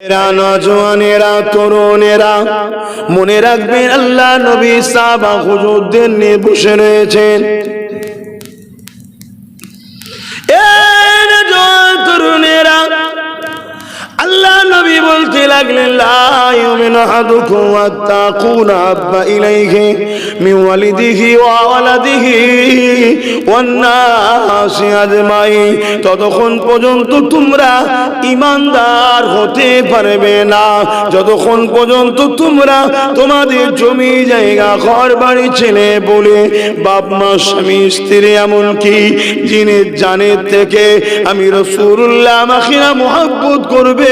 নওজওয়ানেরা তরুণেরা মনে রাখবেন আল্লাহ নবী সাহাবা হুজুরদের নিয়ে বসে রয়েছেন। তরুণেরা আল্লাহ নবী বলতে লাগলেন লা ইউমিনু আহাদুকুম হাত্তা আকুনা আব্বা ইলাইহি মিন ওয়ালিদিহি ওয়া ওয়ালাদিহি ওয়ান নাসি আজমাইন, ততক্ষণ পর্যন্ত তোমরা ঈমানদার হতে পারবে না যতক্ষণ পর্যন্ত তোমরা তোমাদের জমি জায়গা ঘর বাড়ি ছেলে বলে বাপ মা স্বামী স্ত্রী এমনকি জিনের জানের থেকে আমি রাসূলুল্লাহ আমাকে মুহাব্বত করবে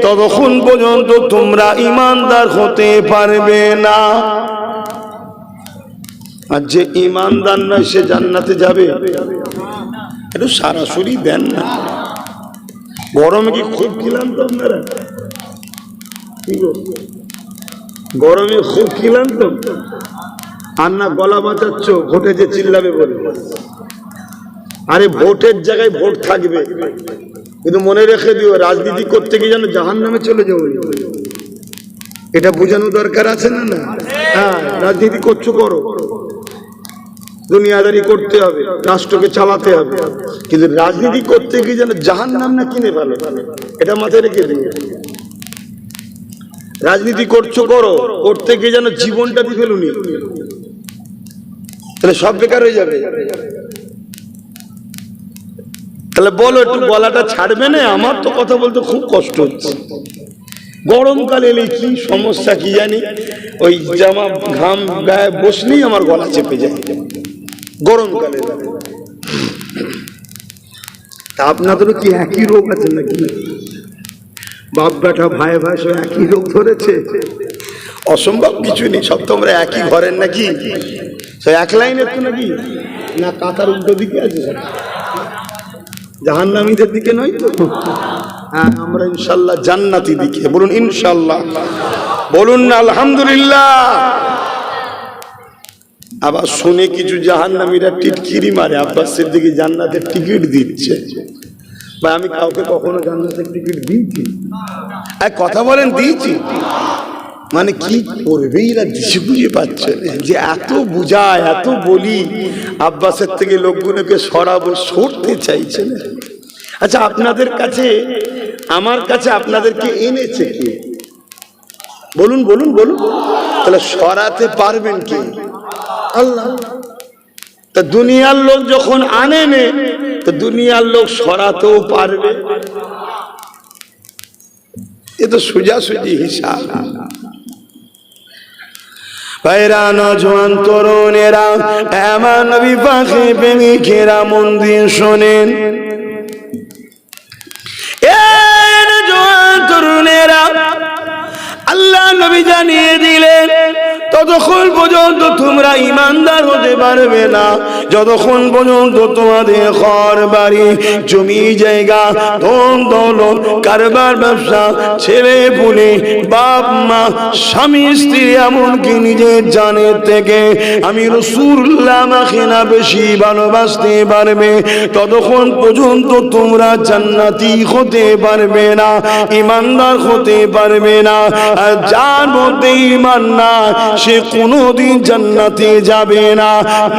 ততক্ষণ পর্যন্ত তোমরা ঈমানদার হতে পারবে না। আর যে ঈমানদার নয় সে জান্নাতে যাবে? একটু সরাসরি দেন না। গরমে কি খুব ক্লান্ত আপনারা? গরমে খুব ক্লান্ত আর না গলা বাঁচাচ্ছ ভোটে যে চিল্লাবে বলে? আরে ভোটের জায়গায় ভোট থাকবে, কিন্তু মনে রেখে দিও রাজনীতি করতে গিয়ে যেন জাহান্নামে চলে যাবো, এটা বোঝানো দরকার আছে না? না, হ্যাঁ, রাজনীতি করছো করো, দুনিয়াদারি করতে হবে, রাষ্ট্রকে চালাতে হবে, কিন্তু রাজনীতি করতে গিয়ে যেন জাহান্নাম না কিনে ফেলো, এটা মাথায় রেখে দিও। রাজনীতি করছো করো, করতে গিয়ে যেন জীবনটা দিয়ে ফেলুনি, তাহলে সব বেকার হয়ে যাবে। তাহলে বলো একটু গলাটা ছাড়বে না? আমার তো কথা বলতে খুব কষ্ট হচ্ছে। গরমকালে এলে কি সমস্যা কি জানি, ওই জামা ঘাম গায়ে বসলেই আমার গলা চেপে যায় গরমকালে। তা আপনাদেরও কি একই রোগ আছে নাকি? বাপ বেটা ভাই ভাই সব একই রোগ ধরেছে? অসম্ভব কিছু নেই, সব তোমরা একই ঘরের নাকি? এক লাইনের তো নাকি? না কাতার উল্টো দিকে আছে? জাহান্নামীদের দিকে নয় তো? হ্যাঁ, আমরা ইনশাআল্লাহ জান্নাতি দিকে। বলুন ইনশাআল্লাহ, বলুন না আলহামদুলিল্লাহ। আবার শুনে কিছু জাহান্নামীরা টিটকিরি মারে, আব্বাসের দিকে জান্নাতের টিকিট দিচ্ছে। ভাই আমি কাউকে কখনো জান্নাতের টিকিট দিয়েছি? কথা বলেন দিয়েছি মানে কি করবে এরা দিশে বুঝে পাচ্ছে যে এত বুঝায় এত বলি আব্বাসের থেকে লোকগুলোকে সরাবো, সরতে চাইছে না। আচ্ছা আপনাদের কাছে আমার কাছে আপনাদেরকে এনেছে কে? বলুন বলুন বলুন। তাহলে সরাতে পারবেন কে? আল্লাহ। তা দুনিয়ার লোক যখন আনেনে তো দুনিয়ার লোক সরাতেও পারবে? এ তো সোজাসুজি হিসাব। ভাইরা নওজওয়ান তরুণেরা আমার নবী পাকে প্রেমিকেরা মন দিয়ে শোনেন। নওজওয়ান তরুণেরা আল্লাহ নবী জানিয়ে দিলেন ততক্ষণ পর্যন্ত তোমরা ঈমানদার হতে পারবে না যতক্ষণ পর্যন্ত তোমাদের ঘর বাড়ি জমি জায়গা ধন দৌলত কারবার ব্যবসা ছেলে পুলে বাপ মা স্বামী স্ত্রী এমনকি নিজের জানের থেকে আমি রাসূলুল্লাহ আমাকে না বেশি ভালোবাসতে পারবে ততক্ষণ পর্যন্ত তোমরা জান্নাতি হতে পারবে না, ঈমানদার হতে পারবে না। আর যার মধ্যে ঈমান না সে কোনোদিন জান্নাতে যাবে না।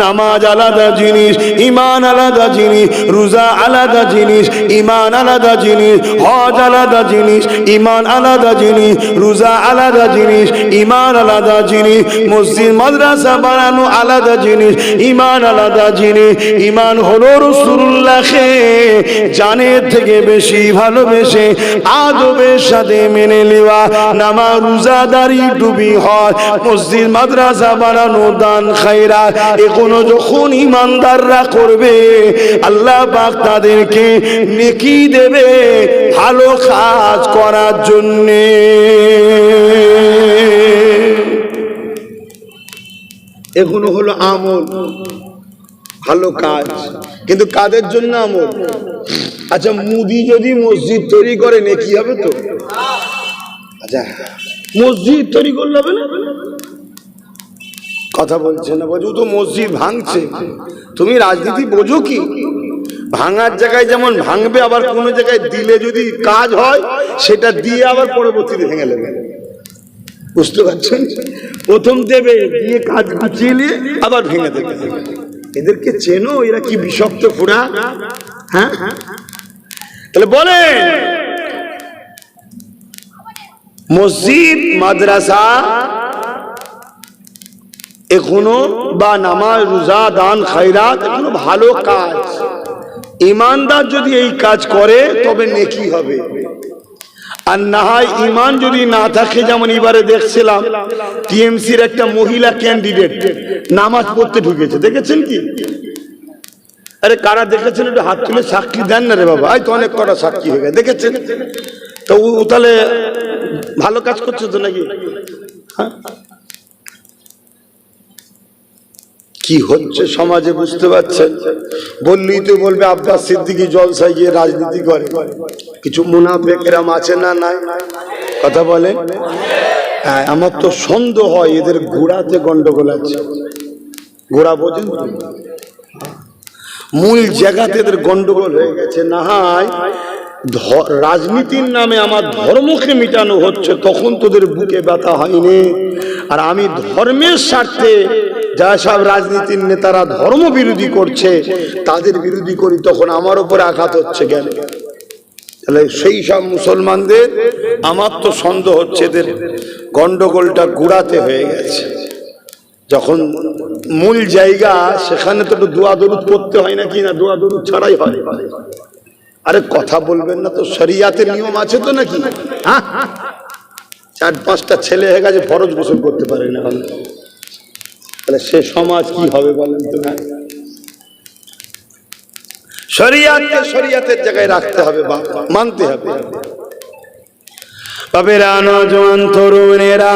নামাজ আলাদা জিনিস, ঈমান আলাদা জিনিস, রোজা আলাদা জিনিস, ঈমান আলাদা জিনিস, হজ আলাদা জিনিস, ঈমান আলাদা জিনিস, রোজা আলাদা জিনিস, ঈমান আলাদা জিনিস, মসজিদ মাদ্রাসা বানানো আলাদা জিনিস, ঈমান আলাদা জিনিস। ঈমান হলো রাসূলুল্লাহকে জানের থেকে বেশি ভালোবেসে আদবের সাথে মেনে নেওয়া, নামাজ রোজাদারি ডুবি হয়, মসজিদ মাদ্রাসা বানানো দান খায়রাত এগুলো যখন ঈমানদাররা করবে আল্লাহ পাক তাদেরকে নেকি দেবে ভালো কাজ করার জন্য। এগুলো হলো আমল, ভালো কাজ, কিন্তু কাদের জন্য আমল? আচ্ছা মুদি যদি মসজিদ তৈরি করে নেকি হবে তো? আচ্ছা মসজিদ তৈরি করলে হবে না? কথা বলছে না, বলছো তো মসজিদ ভাঙছে। তুমি রাজনীতি বোঝো কি? ভাঙার জায়গায় যেমন ভাঙবে, আবার কোনো জায়গায় দিলে যদি কাজ হয় সেটা দিয়ে আবার পরবর্তীতে ভেঙে নেবে। বুঝতে পারছেন? প্রথম দেবে, দিয়ে কাজ গুছিয়ে নিয়ে আবার ভেঙে দেবে। এদেরকে চেনো? এরা কি বিষাক্ত ফুড়া। হ্যাঁ, তাহলে বলে মসজিদ মাদ্রাসা এখনো বা নামাজ রোজা দান খায়রাত এখনো ভালো কাজ। ইমানদার যদি এই কাজ করে তবে নেকি হবে, আর না হয় ইমান যদি না থাকে। যেমন এবারে দেখছিলাম টিএমসির একটা মহিলা ক্যান্ডিডেট নামাজ পড়তে ঢুকেছে, দেখেছেন কি? আরে কারা দেখেছেন একটু হাত তুলে সাক্ষী দেন না রে বাবা। এই তো অনেক কটা সাক্ষী হয়ে গেছে, দেখেছেন? তো ও তাহলে ভালো কাজ করছে তো নাকি? হ্যাঁ, কি হচ্ছে সমাজে বুঝতে পারছেন? বললেই তো বলবে আব্বাস সিদ্দিকী জলসায় গিয়ে রাজনীতি করে। কিছু মুনাফিক এরকম আছে না? নাই? কথা বলে। হ্যাঁ, আমার তো সন্দেহ হয় এদের গোড়াতে গন্ডগোল আছে। গোড়া বোঝেন? মূল জায়গাতে এদের গন্ডগোল হয়ে গেছে। না হয় রাজনীতির নামে আমার ধর্মকে মিটানো হচ্ছে, তখন তোদের বুকে ব্যথা হয়নি। আর আমি ধর্মের স্বার্থে যা সব রাজনীতির নেতারা ধর্ম বিরোধী করছে তাদের বিরোধী করি, তখন আমার উপরে আঘাত হচ্ছে কেন? তাহলে সেই সব মুসলমানদের আমার তো সন্দেহ হচ্ছে এদের গন্ডগোলটা গোড়াতে হয়ে গেছে। যখন মূল জায়গা সেখানে তো একটু দোয়া দরুদ পড়তে হয় নাকি? না, দোয়া দরুদ ছাড়াই হয়। আরে কথা বলবেন না তো, শরিয়াতের নিয়ম আছে তো নাকি? হ্যাঁ, 4-5টা ছেলে হয়ে গেছে ফরজ গোসল করতে পারে না, তাহলে সে সমাজ কি হবে বলেন তো? না, শরিয়াতকে শরিয়াতের জায়গায় রাখতে হবে, মানতে হবে। বাবেরা, নওজোয়ান তরুণেরা,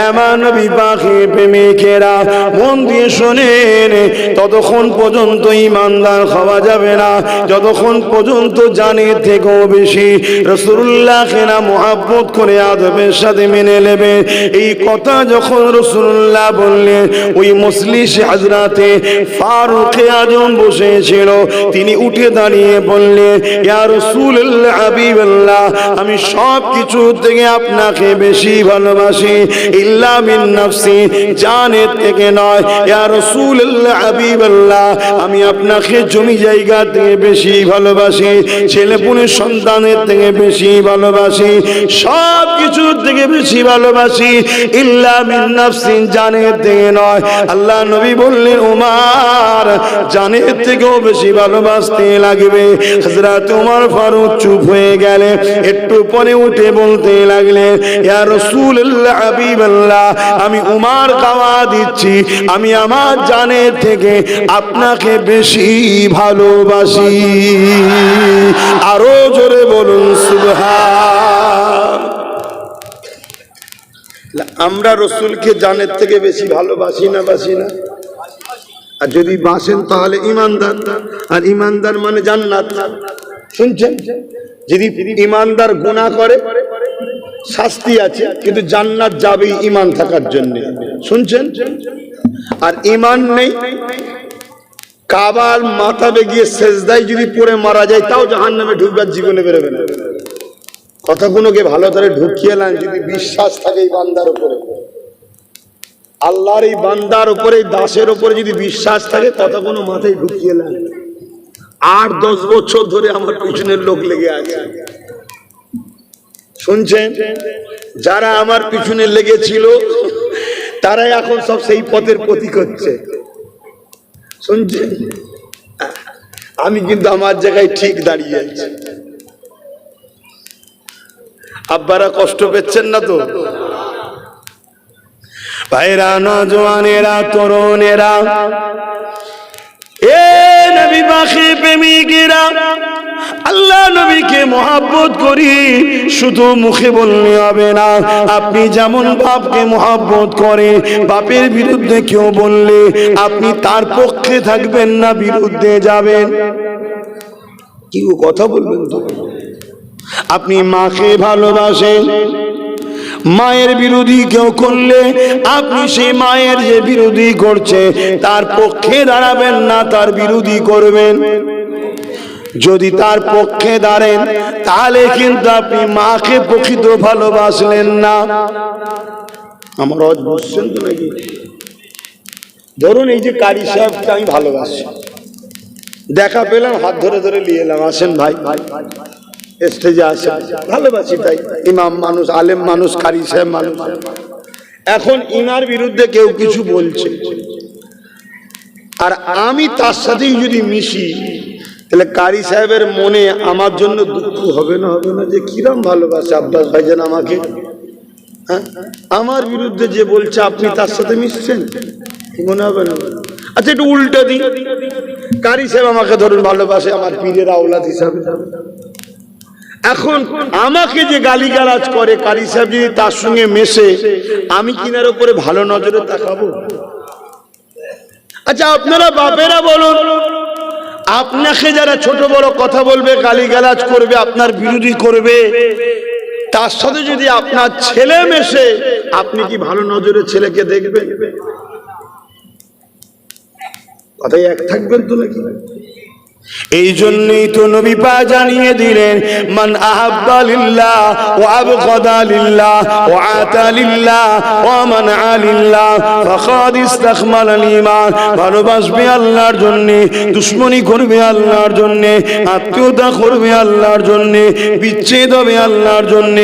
এমন বিপাখী প্রেমিকেরা, মন দিয়ে শোনেন, ততক্ষণ পর্যন্ত ইমানদার হওয়া যাবে না যতক্ষণ পর্যন্ত জানের থেকেও বেশি রাসূলুল্লাহকে না মুহাব্বত করে আদবের সাথে মেনে নেবে। এই কথা যখন রাসূলুল্লাহ বললেন, ওই মজলিসে হযরতে ফারুক আজম বসেছিল, তিনি উঠে দাঁড়িয়ে বললেন, ইয়া রাসূলুল্লাহ, হাবিবাল্লাহ, আমি সব কিছু আপনাকে বেশি ভালোবাসি, ইল্লা মিন নাফসি, জানের থেকে নয়। ইয়া রাসূলুল্লাহ, হাবিবাল্লাহ, আমি আপনাকে জমি জায়গা থেকে বেশি ভালোবাসি, ছেলে পুনে সন্তানের থেকে বেশি ভালোবাসি, সব কিছুর থেকে বেশি ভালোবাসি, ইল্লা মিন নাফসি, জানের থেকে নয়। আল্লাহ নবী বললেন, ওমর, জানের থেকেও বেশি ভালোবাসতে লাগবে। হযরত ওমর ফারুক চুপ হয়ে গেলে, একটু পরে উঠে বলতে লাগলেন, ইয়া রাসূলুল্লাহ, হাবিবাল্লাহ, আমি উমর গাওয়া দিচ্ছি, আমি আমার জানের থেকে আপনাকে বেশি ভালোবাসি। আরো জোরে বলুন সুবহান। আমরা রাসূলকে জানের থেকে বেশি ভালোবাসি না? বাসি না? আর যদি বাসেন তাহলে ইমানদার, আর ইমানদার মানে জান্নাত। শুনছেন? যদি ইমানদার গুনাহ করে শাস্তি আছে, কিন্তু জান্নাত যাবে ঈমান থাকার জন্য। শুনছেন? আর ঈমান নেই, কাবার মাথাবে গিয়ে সেজদায় যদি পড়ে মারা যায় তাও জাহান্নামে ঢুকবার, জীবনে বেরোবে না। কথাগুলোকে ভালো করে ঢুকিয়ে নেন। যদি বিশ্বাস থাকে এই বান্দার উপরে, আল্লাহর এই বান্দার উপরে, দাসের উপরে যদি বিশ্বাস থাকে, কথাগুলো মাথায় ঢুকিয়ে নেন। 8-10 বছর ধরে আমার পিছনের লোক লেগে আছে। শুনছেন? যারা আমার পিছনে লেগেছিল তারাই এখন সব সেই পথের প্রতীক হচ্ছে। শুনছেন? আমি কিন্তু আমার জায়গায় ঠিক দাঁড়িয়ে আছি। আব্বারা কষ্ট পেচ্ছেন না তো? ভাইরা, নওজোয়ানেরা, তরুণেরা, এ নবী পাখি প্রেমিকেরা, আল্লাহ নবীকে মহব্বত করি, শুধু মুখে বললে হবে না। আপনি যেমন বাপকে মহব্বত করে, বাপের বিরুদ্ধে কেউ বললে আপনি তার পক্ষে থাকবেন না, বিরুদ্ধে যাবেন। কি কথা বলবেন তো? আপনি মাকে ভালোবাসেন, মায়ের বিরোধী কেউ করলে আপনি সেই মায়ের যে বিরোধী করছে তার পক্ষে দাঁড়াবেন না, তার বিরোধী করবেন। যদি তার পক্ষে দাঁড়েন তাহলে কিন্তু আপনি মাকে প্রকৃত ভালোবাসলেন না। আমার আজ বুঝছেন তো নাকি? ধরুন এই যে কারি সাহেবকে আমি ভালোবাসি, দেখা পেলাম, হাত ধরে ধরে নিয়ে এলাম, আসেন ভাই স্টেজে আসেন, ভালোবাসি তাই। ইমাম মানুষ, আলেম মানুষ, কারি সাহেব মানুষ। এখন ইনার বিরুদ্ধে কেউ কিছু বলছে আর আমি তার সাথেই যদি মিশি, তাহলে কারি সাহেবের মনে আমার জন্য দুঃখ হবে না? হবে না যে কিরম ভালোবাসে আব্বাস ভাইজান আমাকে? হ্যাঁ, আমার বিরুদ্ধে যে বলছে আপনি তার সাথে মিশছেন, মনে হবে না? আচ্ছা একটু উল্টো দিই, কারি সাহেব আমাকে ধরুন ভালোবাসে আমার পীরের আওলাদ হিসাবে, এখন আমাকে যে গালিগালাজ করে কারি সাহেব যদি তার সঙ্গে মেশে, আমি কিনার উপরে ভালো নজরে তাকাবো? আচ্ছা আপনারা বাপেরা বলুন, আপনাকে যারা ছোট বড় কথা বলবে, গালিগালাজ করবে, আপনার বিরোধী করবে, তার সাথে যদি আপনার ছেলে মেশে, আপনি কি ভালো নজরে ছেলেকে দেখবেন? কথাই এক থাকবেন তো নাকি? এই জন্যই তো নবী পাক জানিয়ে দিলেন, মান আহাব্বা লিল্লাহ ওয়া আবগাদা লিল্লাহ ওয়া আতা লিল্লাহ ওয়া মানআ লিল্লাহ ফাকাদ ইসতাকমালাল ঈমান। ভালোবাসবে আল্লাহর জন্য, দুশমনি করবে আল্লাহর জন্য, আত্মীয়তা করবে আল্লাহর জন্য, বিচ্ছেদ হবে আল্লাহর জন্য,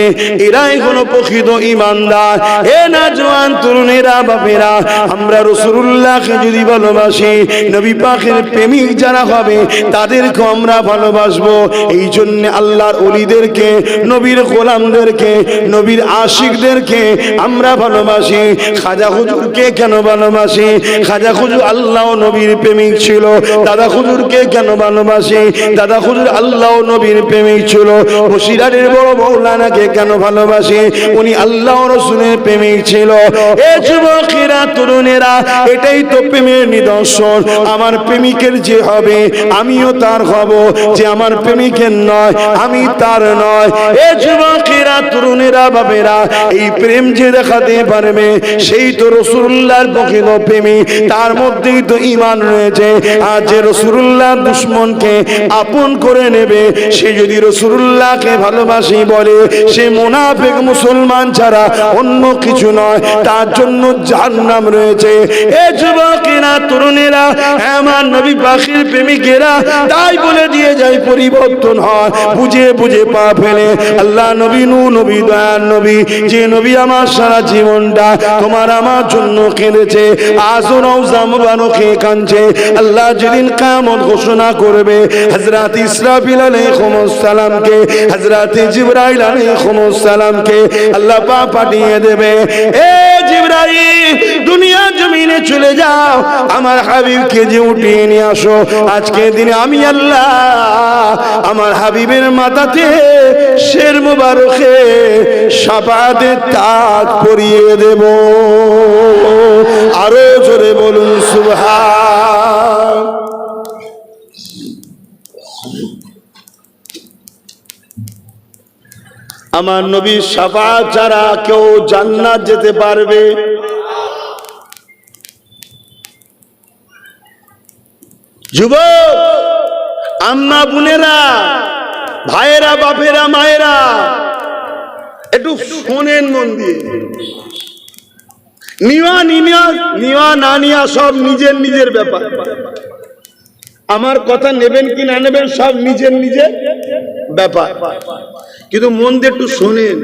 এরাই হলো প্রকৃত ঈমানদার। এ নওজোয়ান তরুণেরা, বাপেরা, আমরা রাসূলুল্লাহকে যদি ভালোবাসি, নবী পাকের প্রেমিক যারা হবে তাদেরকে আমরা ভালোবাসবো। এই জন্য আল্লাহর ওলিদেরকে, নবীর গোলামদেরকে, নবীর আশিকদেরকে আমরা ভালোবাসি। খাজা হুজুরকে কেন ভালোবাসি? খাজা হুজুর আল্লাহ নবীর প্রেমিক ছিল। দাদা হুজুরকে কেন ভালোবাসি? দাদা হুজুর আল্লাহ নবীর প্রেমিক ছিল। বসিরহাটের বড় মৌলানাকে কেন ভালোবাসি? উনি আল্লাহ রাসূলের প্রেমিক ছিল। এ যুবকেরা, তরুণেরা, এটাই তো প্রেমের নিদর্শন। আমার প্রেমিকের যে হবে আমিও তার হব, যে আমার প্রেমিকের নয় আমি তার নয়। এ যুবকেরা, তরুণেরা, বাপেরা, এই প্রেম যে দেখাতে পারবে সেই তো রাসূলুল্লাহর প্রকৃত প্রেমী, তার মধ্যেই তো ঈমান রয়েছে। আর যে রাসূলুল্লাহর দুশমনকে আপন করে নেবে, সে যদি রাসূলুল্লাহকে ভালোবাসি বলে, সে মুনাফিক, মুসলমান ছাড়া অন্য কিছু নয়, তার জন্য জাহান্নাম রয়েছে। এ যুবকেরা, তরুণেরা, আমার নবী পাকের প্রেমিকেরা তাই বলে দিয়ে যায়, পরিবর্তন হয়, বুঝে বুঝে পা ফেলে। আল্লাহ নবী, নবী, দয়ার নবী, যে নবী আমার সারা জীবনটা তোমার আমার জন্য কেঁদেছে, আজও রওজা মুবারকে কাঁদছে। আল্লাহ যেদিন কিয়ামত ঘোষণা করবে, হযরত ইসরাফিল আলাইহিস সালামকে, হযরত জিবরাইল আলাইহিস সালামকে আল্লাহ পাক পাঠিয়ে দেবে, এ জিবরাইল, দুনিয়া জমিনে চলে যাও, আমার হাবিবকে যে উঠিয়ে নিয়ে আসো। আজকে দিনে আমি আল্লাহ আমার হাবিবের মাথাতে শের মুবারকে শাফাআতের তাজ পরিয়ে দেব। আরো জোরে বলুন সুবহান। আমার নবীর শাফাআত ছাড়া কেউ জান্নাত যেতে পারবে? যুবক, আম্মা, বোনেরা, ভাইয়েরা, বাপেরা, মায়েরা, একটু শোনেন মন দিয়ে। নিওয়া না নিয়া সব নিজের নিজের ব্যাপার। আমার কথা নেবেন কি না নেবেন সব নিজের নিজের ব্যাপার, কিন্তু মন দিয়ে একটু শোনেন।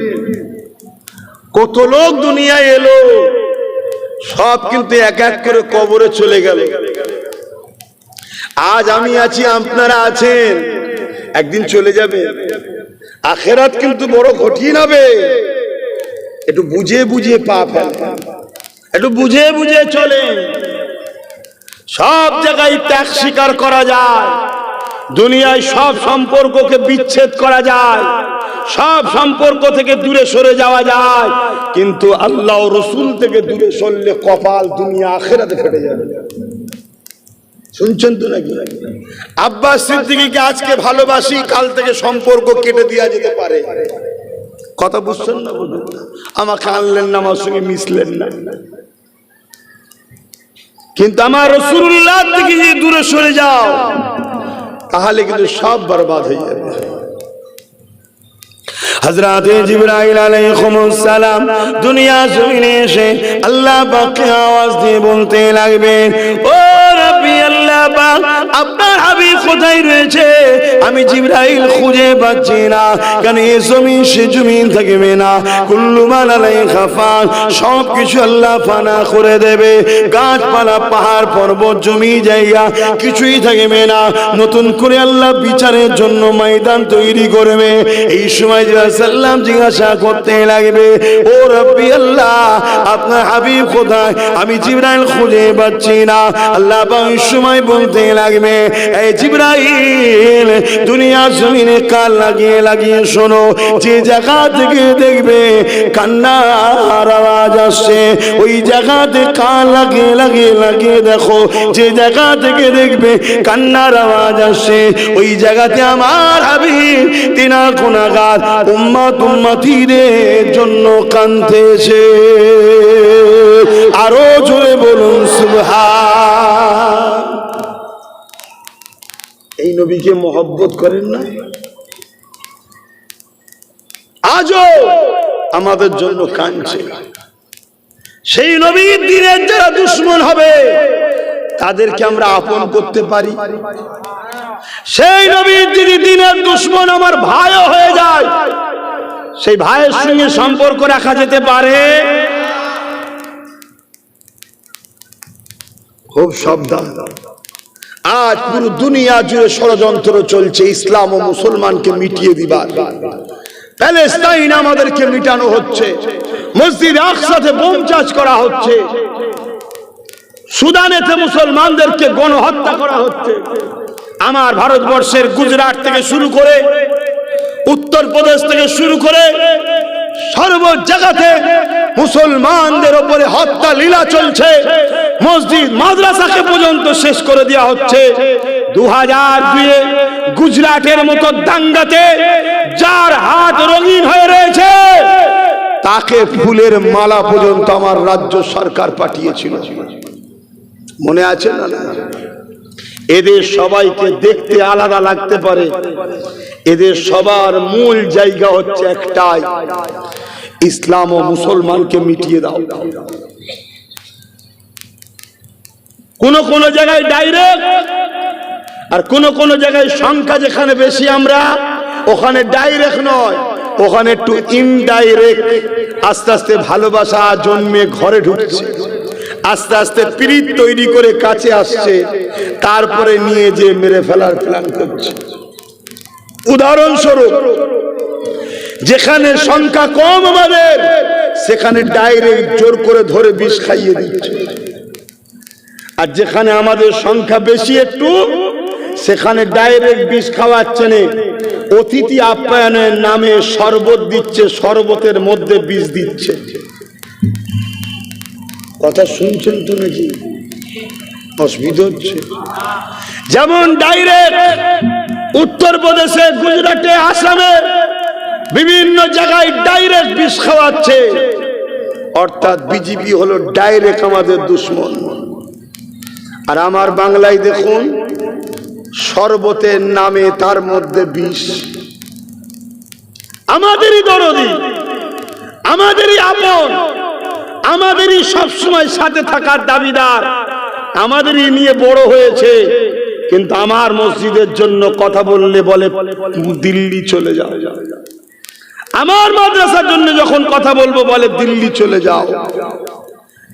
কত লোক দুনিয়ায় এলো, সব কিন্তু এক এক করে কবরে চলে গেল। আজ আমি আছি, আপনারা আছেন, একদিন চলে যাবে। আখেরাত কিন্তু বড় কঠিন হবে। একটু বুঝে বুঝে পা ফেলেন, একটু বুঝে বুঝে চলে। সব জায়গায় ত্যাগ স্বীকার করা যায়, দুনিয়ায় সব সম্পর্ককে বিচ্ছেদ করা যায়, সব সম্পর্ক থেকে দূরে সরে যাওয়া যায়, কিন্তু আল্লাহ ও রাসূল থেকে দূরে সরলে কপাল দুনিয়া আখেরাতে ফেটে যাবে। শুনছেন তো নাকি? আব্বাস সিদ্দিকীকে আজকে ভালোবাসি, কাল থেকে সম্পর্ক কেটে দেওয়া যেতে পারে। কথা বুঝছেন না? আমাকে আনলেন না, আমার সঙ্গে মিশলেন না, কিন্তু আমার রাসূলুল্লাহ থেকে যদি দূরে সরে যাও, তাহলে কিন্তু সব বরবাদ হয়ে যাবে। হযরত জিবরাইল আলাইহিস সালাম দুনিয়া জমিনে এসে আল্লাহ পাককে আওয়াজ দিয়ে বলতে লাগবেন, ও রাব্বি আল্লাহ পাক, আপনার হাবিব কোথায় রয়েছে? আমি জিবরাইল খুঁজে পাচ্ছি না। কেন এই জমিন সে জমিন থাকবে না, কুল্লু মান আলাইহা ফান, সব কিছু আল্লাহ ফানা করে দেবে। গাছপালা, পাহাড় পর্বত, জমি জায়গা কিছুই থাকবে না। নতুন করে আল্লাহ বিচারের জন্য ময়দান তৈরি করবে। এই সময় সাল্লাম জিজ্ঞাসা করতে লাগবে, ও রাব্বি আল্লাহ, আপনার হাবিব কোথায়? আমি জিবরাইল খুঁজে পাচ্ছি না। আল্লাহ পাক সময় বলতে লাগবে, এই জিবরাইল, দুনিয়ার জমিনে কান লাগিয়ে লাগিয়ে শোনো, যে জায়গা থেকে দেখবে কান্নার আওয়াজ আসছে, ওই জায়গাতে কান লাগিয়ে লাগিয়ে লাগিয়ে দেখো। যে জায়গা থেকে দেখবে কান্নার আওয়াজ আসছে, ওই জায়গাতে আমার হাবিব তিনার গুনাহগার উম্মত উম্মতিদের জন্য কাঁদতেছে। আরো জোরে বলুন সুবহান। এই নবীকে মহব্বত করেন না? আজও আমাদের জন্য কাঁদছে। সেই নবীর দিনের যারা দুশমন হবে তাদেরকে আমরা আপন করতে পারি? সেই নবীর যদি দিনের দুশমন আমার ভাইও হয়ে যায়, সেই ভাইয়ের সঙ্গে সম্পর্ক রাখা যেতে পারে? খুব সাবধান। আজ পুরো দুনিয়া জুড়ে ষড়যন্ত্র চলছে ইসলাম ও মুসলমানকে মিটিয়ে দিবার। প্যালেস্তাইন আমাদেরকে মিটানো হচ্ছে, মসজিদ আকসাতে বোম চাষ করা হচ্ছে, সুদানেতে মুসলমানদেরকে গণহত্যা করা হচ্ছে। আমার ভারতবর্ষের গুজরাট থেকে শুরু করে, উত্তরপ্রদেশ থেকে শুরু করে সর্ব জায়গাতে মুসলমানদের উপরে হত্যা লীলা চলছে। মসজিদ মাদ্রাসাকে পর্যন্ত শেষ করে দেওয়া হচ্ছে। 2002 গুজরাটের মতো দাঙ্গাতে যার হাত রঙিন হয়ে রয়েছে, তাকে ফুলের মালা পর্যন্ত আমার রাজ্য সরকার পাঠিয়েছিল, মনে আছে না? এদের সবাইকে দেখতে আলাদা লাগতে পারে, এদের সবার মূল জায়গা হচ্ছে একটাই, ইসলাম ও মুসলমানকে মিটিয়ে দাও। কোন কোন জায়গায় ডাইরেক্ট, আর কোন কোন জায়গায় সংখ্যা যেখানে বেশি আমরা, ওখানে ডাইরেক্ট নয়, ওখানে একটু ইনডাইরেক্ট। আস্তে আস্তে ভালোবাসা জন্মে ঘরে ঢুকছে, আস্তে আস্তে প্রীত তৈরি করে কাছে আসছে, তারপরে নিয়ে যে মেরে ফেলার প্ল্যান করছে। উদাহরণস্বরূপ, যেখানে সংখ্যা কম আমাদের, সেখানে ডাইরেক্ট জোর করে ধরে বিষ খাইয়ে দিচ্ছে। আর যেখানে আমাদের সংখ্যা বেশি একটু, সেখানে ডাইরেক্ট বিষ খাওয়াচ্ছে না, অতিথি আপ্যায়নের নামে শরবত দিচ্ছে, শরবতের মধ্যে বিষ দিচ্ছে। কথা শুনছেন তো নাকি? অসুবিধা হচ্ছে। যেমন ডাইরেক্ট উত্তরপ্রদেশে, গুজরাটে, আসামে বিভিন্ন জায়গায় ডাইরেক্ট বিষ খাওয়াচ্ছে, অর্থাৎ বিজেপি হলো ডাইরেক্ট আমাদের দুশমন। আর আমার বাংলায় দেখুন, শরবতের নামে তার মধ্যে বিষ। আমাদেরই দরদি, আমাদেরই আপন, আমাদেরই সবসময় সাথে থাকার দাবিদার, আমাদেরই নিয়ে বড় হয়েছে, কিন্তু আমার মসজিদের জন্য কথা বললে বলে দিল্লি চলে যাও। আমার মাদ্রাসার জন্য যখন কথা বলবো বলে দিল্লি চলে যাও।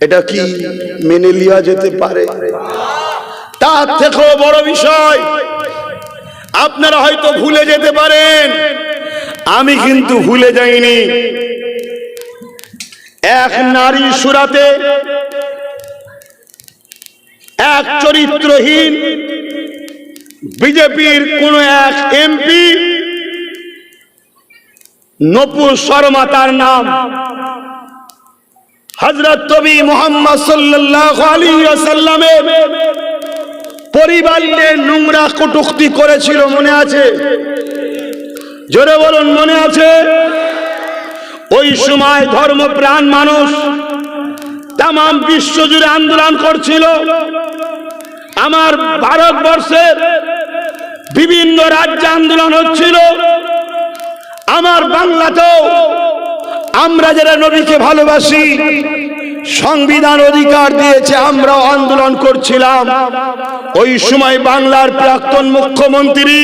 এটা কি মেনে নেওয়া যেতে পারে? তার থেকেও বড় বিষয়, আপনারা হয়তো ভুলে যেতে পারেন, আমি কিন্তু ভুলে যাইনি। এক নারী সুরাতে এক চরিত্রহীন বিজেপির কোন এক এমপি, নূপুর শর্মা তার নাম, হযরত নবী মুহাম্মদ সাল্লাল্লাহু আলাইহি ওয়াসাল্লামের পরিবার নিয়ে নোংরা কটূক্তি করেছিল, মনে আছে? জোরে বলুন, মনে আছে? ওই সময় ধর্মপ্রাণ মানুষ তাম বিশ্ব জুড়ে আন্দোলন করছিল। আমার ভারতবর্ষের বিভিন্ন রাজ্যে আন্দোলন হচ্ছিল। আমার বাংলাতেও আমরা যারা নবীকে ভালোবাসি, সংবিধান অধিকার দিয়েছে, আমরাও আন্দোলন করছিলাম। ওই সময় বাংলার প্রাক্তন মুখ্যমন্ত্রী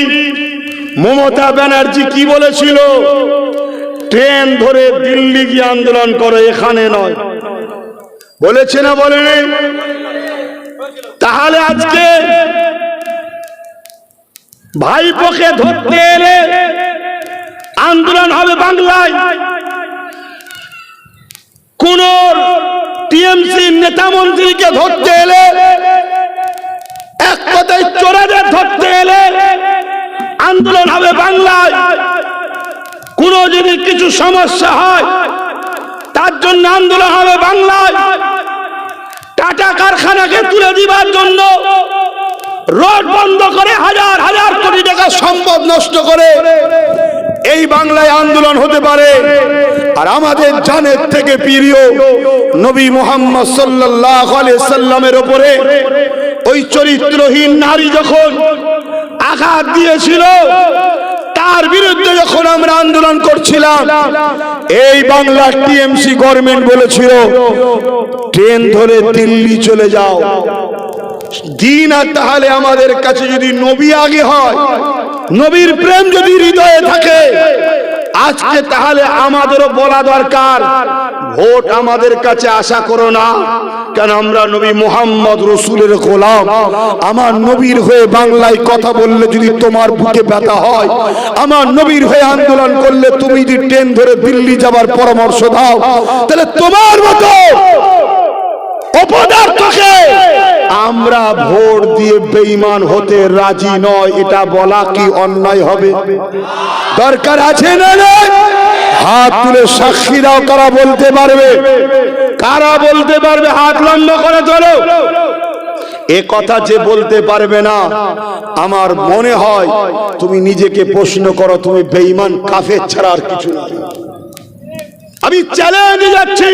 মমতা ব্যানার্জি কি বলেছিল? ট্রেন ধরে দিল্লি গিয়ে আন্দোলন করো, এখানে নয়। বলেছে না বলেনি? তাহলে আজকে ভাইপোকে ধরতে এলে আন্দোলন হবে বাংলায়, কোন টিএমসি নেতা মন্ত্রীকে ধরতে এলে, এক কথায় চোরাদের ধরতে এলে আন্দোলন হবে বাংলায়। কোন যদি কিছু সমস্যা হয় তার জন্য আন্দোলন হবে বাংলায়। টাটা কারখানাকে তুলে দিবার জন্য রোড বন্ধ করে হাজার হাজার কোটি টাকা সম্পদ নষ্ট করে এই বাংলায় আন্দোলন হতে পারে। আর আমাদের জানের থেকে প্রিয় নবী মুহাম্মদ সাল্লাল্লাহু আলাইহি সাল্লামের উপরে ওই চরিত্রহীন নারী যখন আঘাত দিয়েছিল, তার বিরুদ্ধে যখন আমরা আন্দোলন করছিলাম, এই বাংলার টিএমসি গভর্নমেন্ট বলেছিল ট্রেন ধরে দিল্লি চলে যাও। দিন আর তাহলে আমাদের কাছে যদি নবী আগে হয়, নবীর প্রেম যদি হৃদয়ে থাকে, আজকে তাহলে আমাদেরও বলা দরকার, ভোট আমাদের কাছে আশা করো না, কেন আমরা নবী মুহাম্মদ রাসূলের গোলাম। আমার নবীর হয়ে বাংলায় কথা বললে যদি তোমার বুকে ব্যথা হয়, আমার নবীর হয়ে আন্দোলন করলে তুমি যদি ট্রেন ধরে দিল্লি যাবার পরামর্শ দাও, তাহলে তোমার মতো অপদার্থকে আমরা ভোট দিয়ে বেঈমান হতে রাজি নয়। এটা বলা কি অন্যায় হবে? দরকার আছে না? হাত তুলে সাক্ষী দাও, কারা বলতে পারবে? কারা বলতে পারবে? হাত লম্বা করে তোলো। এ কথা যে বলতে পারবে না, আমার মনে হয় তুমি নিজেকে প্রশ্ন করো, তুমি বেঈমান কাফের ছাড়া আর কিছু না। আমি চ্যালেঞ্জ যাচ্ছি,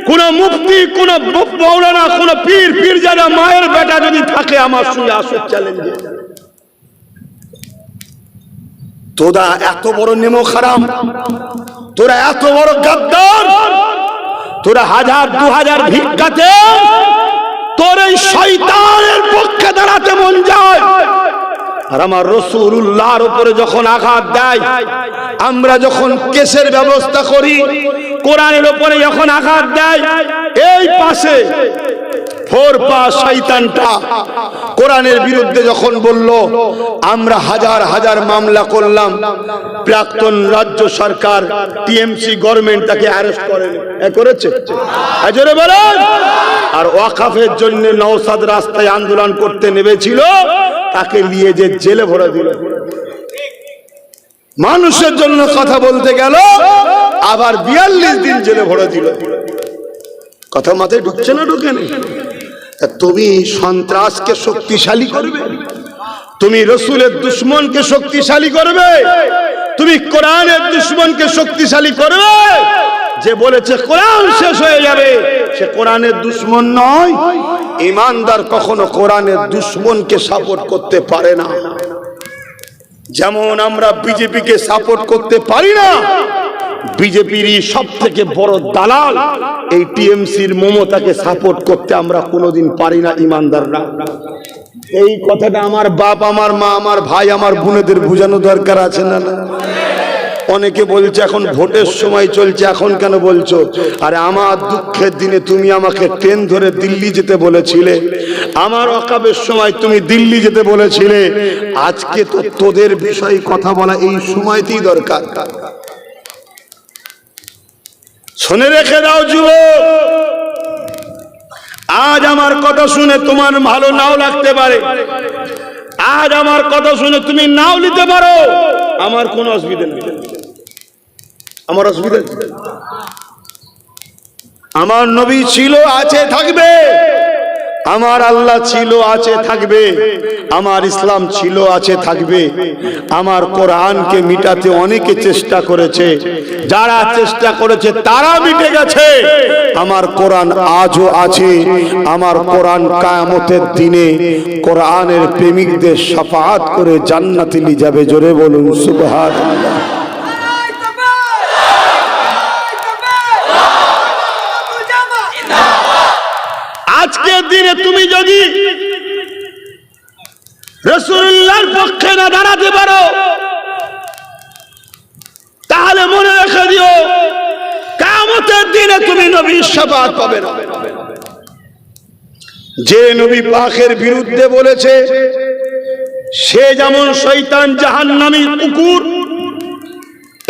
কোন মুফতি, কোন মৌলানা, কোন পীর, পীরজাদা মায়ের বেটা যদি থাকে আমার সঙ্গে আসো চ্যালেঞ্জে। তোরা এত বড় নেমো খারাম, তোরা এত বড় গাদ্দার, তোরা হাজার 2000 ভিক্ষাতে তোর এই শয়তানের পক্ষে দাঁড়াতে মন যায়। আর আমার রাসূলুল্লাহর উপরে যখন আঘাত দেয়, আমরা যখন কেসের ব্যবস্থা করি, কোরআনের উপরে যখন আঘাত দেয়, এই পাশে ফোরপা শয়তানটা কোরআনের বিরুদ্ধে যখন বলল, আমরা হাজার হাজার মামলা করলাম, প্রাক্তন রাজ্য সরকার টিএমসি গভর্নমেন্ট তাকে অ্যারেস্ট করেছে। জোরে বলেন। আর ওয়াকফের জন্য নওশাদ রাস্তায় আন্দোলন করতে নেমেছিল, তাকে নিয়ে যে জেলে ভরে দিল। মানুষের জন্য কথা বলতে গেল, আবার 42 দিন জেলে ভরে দিল। কথা মাথায় ঢুকছে না? ঢুকে নেই। তুমি সন্ত্রাসকে শক্তিশালী করবে, তুমি রসুলের দুশ্মনকে শক্তিশালী করবে, তুমি কোরআনের দুশ্মনকে শক্তিশালী করবে। যে বলেছে কোরআন শেষ হয়ে যাবে, সে কোরআনের দুশ্মন নয়। ঈমানদার কখনো কোরআনের দুশ্মনকে সাপোর্ট করতে পারে না। যেমন আমরা বিজেপিকে সাপোর্ট করতে পারি না, বিজেপির সব থেকে বড় দালাল এই টিএমসির মমতাকে সাপোর্ট করতে আমরা কোনোদিন পারি না ঈমানদাররা। এই কথাটা আমার বাপ, আমার মা, আমার ভাই, আমার বোনেদের বোঝানো দরকার আছে না? অনেকে বলছে এখন ভোটের সময় চলছে, এখন কেন বলছো? আরে আমার দুঃখের দিনে তুমি আমাকে ট্রেন ধরে দিল্লি যেতে বলেছিলে, আমার ওয়াকফের সময় তুমি দিল্লি যেতে বলেছিলে। আজকে তো তোদের বিষয়ে কথা বলা এই সময়তেই দরকার। শুনে রেখে দাও যুবক, আজ আমার কথা শুনে তোমার ভালো নাও লাগতে পারে, আজ আমার কথা শুনে তুমি নাও নিতে পারো, আমার কোনো অসুবিধা নেই। আমার অসুবিধা, আমার নবী ছিল, আছে, থাকবে। আমার আল্লাহ ছিল, আছে, থাকবে। আমার ইসলাম ছিল, আছে, থাকবে। আমার কোরআনকে মিটাতে অনেকে চেষ্টা করেছে, যারা চেষ্টা করেছে তারা মিটে গেছে। আমার কোরআন আজও আছে। আমার কোরআন কিয়ামতের দিনে কোরআনের প্রেমিকদের শাফাআত করে জান্নাতে নিয়ে যাবে। জোরে বলুন সুবহানাল্লাহ। আজকের দিনে তুমি যদি রাসূলুল্লাহর পক্ষে না দাঁড়াতে পারো, তাহলে মনে রেখে দিও কিয়ামতের দিনে তুমি নবীর শাফাআত পাবে না। যে নবী পাকের বিরুদ্ধে বলেছে সে যেমন শয়তান, জাহান্নামী, কুকুর,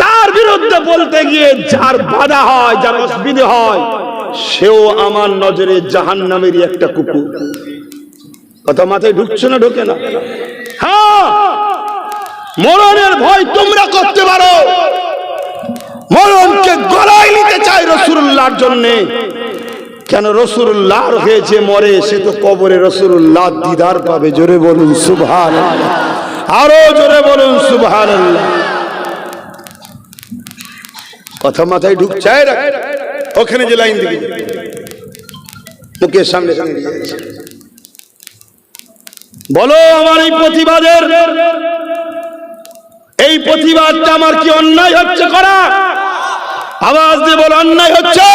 তার বিরুদ্ধে বলতে গিয়ে যার বাধা হয়, যার অসুবিধা হয়, সেও আমার নজরে জাহান্নামেরই একটা কুকুর। কথা মাথায় ঢুকছে না? ঢোকে না? হ্যাঁ, মরণের ভয় তোমরা করতে পারো। মরণকে গলায় নিতে চাই রাসূলুল্লাহর জন্য। কেন? রাসূলুল্লাহর হয়েছে মরে, সে তো কবরে রাসূলুল্লাহ দিদার পাবে। জোরে বলুন সুবহানাল্লাহ। আরো জোরে বলুন সুবহানাল্লাহ। কথা মাথায় ঢুকছে? ওখানে যে লাইন দিকে মুখের সামনে বলো, আমার এই প্রতিবাদের, এই প্রতিবাদটা আমার কি অন্যায় হচ্ছে করা? আওয়াজ দিয়ে বলো, অন্যায় হচ্ছে?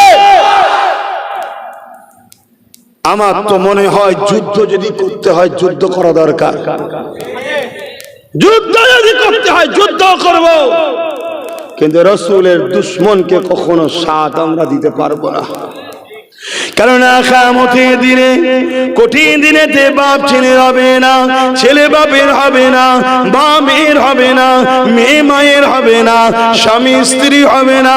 আমার তো মনে হয় যুদ্ধ যদি করতে হয় যুদ্ধ করা দরকার। যুদ্ধ যদি করতে হয় যুদ্ধ করব, কিন্তু রাসূলের দুশমনকে কখনো সাথ আমরা দিতে পারবো না। কারণ কিয়ামতের দিনে, কঠিন দিনেতে বাপ ছেলের হবে না, ছেলে বাপের হবে না, বাপ মেয়ের হবে না, মেয়ে মায়ের হবে না, স্বামী স্ত্রী হবে না,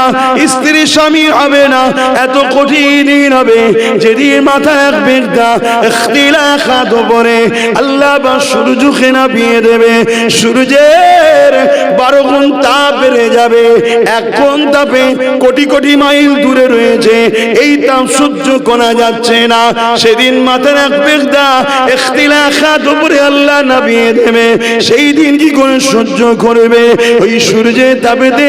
স্ত্রী স্বামীর হবে না। এত কঠিন দিন হবে যেদিন মাথায় এক বেগদা ইখতিলাফাত উপরে আল্লাহ বা সূর্যকে নামিয়ে দেবে। সূর্যের 12 গুণ তাপ বেড়ে যাবে। 1 গুণ তাপে কোটি কোটি মাইল দূরে রয়েছে, এই তাপ সহ্য করা যাচ্ছে না। সেদিন মাথার এক বেগদা ইখতিলাফাত উপরে আল্লাহ নামিয়ে দেবে। সেই দিন কি করে সহ্য করবে? ওই সূর্যের তাপেতে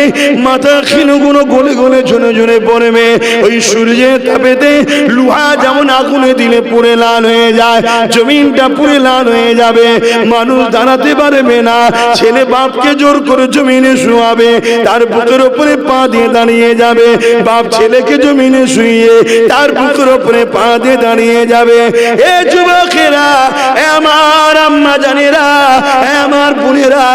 মাথা ক্ষীণগুলো গলে গলে ঝরে ঝরে পড়বে। ওই সূর্যের তাপেতে লোহা যেমন আগুনে দিলে পুড়ে লাল হয়ে যায়, জমিনটা পুড়ে লাল হয়ে যাবে। মানুষ দাঁড়াতে পারবে না। ছেলে বাপকে জোর করে জমিনে শোয়াবে, তার বুকের উপরে পা দিয়ে দাঁড়িয়ে যাবে। বাপ ছেলেকে জমিনে শুইয়ে তার বুকের উপরে পা দিয়ে দাঁড়িয়ে যাবে। এ যুবকেরা, আমার আম্মা জানেরা, আমার বোনেরা,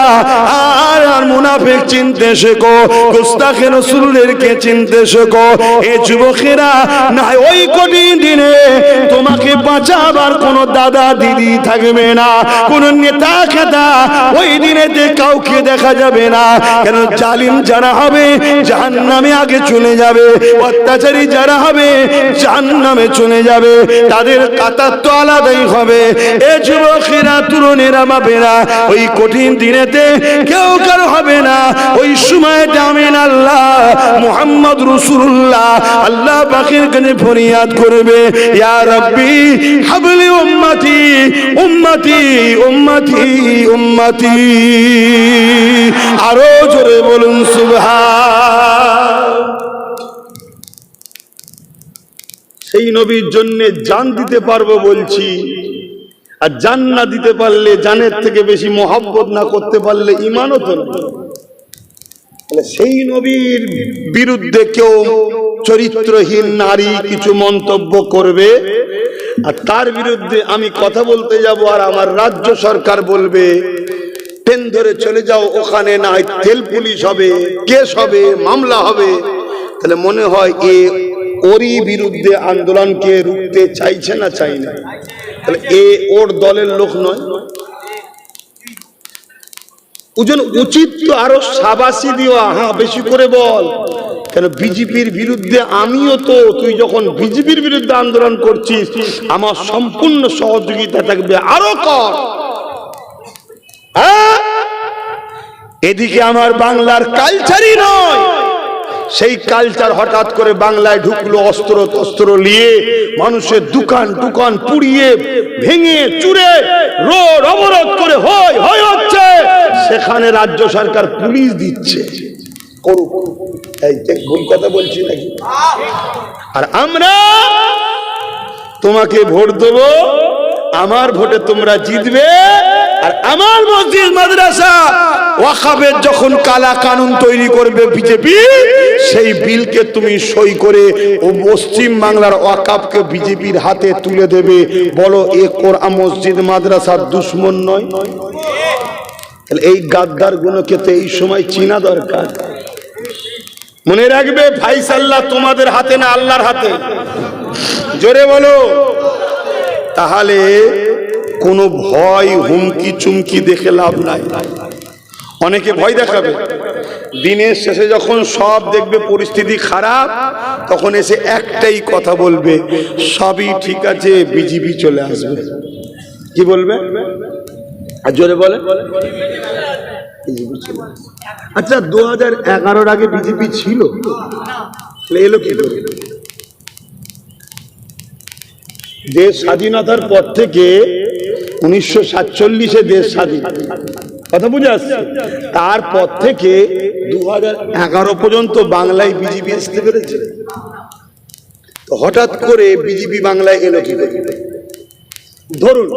আর মুনাফিক চিনতে শেখো, গোস্তাখে রাসূলদেরকে চিনতে শেখো। এ যুবকেরা, না ওই কঠিন দিনে তোমাকে বাঁচাবার কোন দাদা দিদি থাকবে না, কোন নেতা খেতা ওই দিনেতে কাউকে দেখা যাবে না। কেন? জালিম যারা হবে জাহান্নামে আগে চলে যাবে, অত্যাচারী যারা হবে জাহান্নামে চলে যাবে। তাদের কাতার তো আলাদাই হবে। এ যুবকেরা, তরুণেরা, বাপেরা, ওই কঠিন দিনেতে কেউ কারো হবে না। ওই সময়টা আমিন আল্লাহ মুহাম্মদ রাসূলুল্লাহ আল্লাহ পাকের কাছে ফরিয়াদ করবে, ইয়া রাব্বি হাবলি উম্মতি উম্মতি উম্মতি উম্মতি। আরো জোরে বলুন সুবহান। সেই নবীর জন্য জান দিতে পারবো বলছি, আর জান না দিতে পারলে, জানের থেকে বেশি মহব্বত না করতে পারলে ঈমানও তো না। সেই নবীর বিরুদ্ধে কেউ চরিত্রহীন নারী কিছু মন্তব্য করবে, আর তার বিরুদ্ধে আমি কথা বলতে যাব, আর আমার রাজ্য সরকার বলবে ট্রেন ধরে চলে যাও, ওখানে না হয় তেল পুলিশ হবে, কেস হবে, মামলা হবে। তাহলে মনে হয় এ ওরই বিরুদ্ধে আন্দোলনকে রুখতে চাইছে না, চাই না? তাহলে এ ওর দলের লোক নয়। উচিত তো আরো শাবাশি দিও, হ্যাঁ বেশি করে বল। কেন? বিজেপির বিরুদ্ধে আমিও তো, তুই যখন বিজেপির বিরুদ্ধে আন্দোলন করছিস আমার সম্পূর্ণ সহযোগিতা থাকবে, আরো কর। এদিকে আমার বাংলার কালচারই নয়, সেই কালচার হঠাৎ করে বাংলায় ঢুকলো, অস্ত্র তস্ত্র নিয়ে মানুষের দোকান টুকান পুড়িয়ে ভেঙে চুরে রোড অবরোধ করে হয় হচ্ছে। সেখানে রাজ্য সরকার পুলিশ দিচ্ছে, করুক। এই ভুল কথা বলছি নাকি? আর আমরা তোমাকে ভোট দেবো, আমার ভোটে তোমরা জিতবে, আর আমার মসজিদ মাদ্রাসা ওয়াকফের যখন কালা কানুন তৈরি করবে বিজেপি, সেই বিলকে তুমি সই করে ও পশ্চিম বাংলার ওয়াকফকে বিজেপির হাতে তুলে দেবে। বলো এ কোরআন মসজিদ মাদ্রাসার দুশ্মন নয়? তাহলে এই গাদ্দার গুলোকে তো এই সময় চিনা দরকার। মনে রাখবে ফাইসাল্লাহ তোমাদের হাতে না, আল্লাহর হাতে। জোরে বলো। তাহলে কোনো ভয় হুমকি চুমকি দেখে লাভ নাই। অনেকে ভয় দেখাবে, দিনের শেষে যখন সব দেখবে পরিস্থিতি খারাপ, তখন এসে একটাই কথা বলবে, সবই ঠিক আছে, বিজেপি চলে আসবে। কি বলবে? আর জোরে বলে। আচ্ছা 2011 আগে বিজেপি ছিল, এলো কি করে? দেশ স্বাধীনতার পর থেকে 1947-এ দেশ স্বাধীন, কথা বুঝে আসছে। তারপর থেকে 2011 পর্যন্ত বাংলায় বিজেপি আসতে পেরেছে। হঠাৎ করে বিজেপি বাংলায় এলো কি করে? ধরুন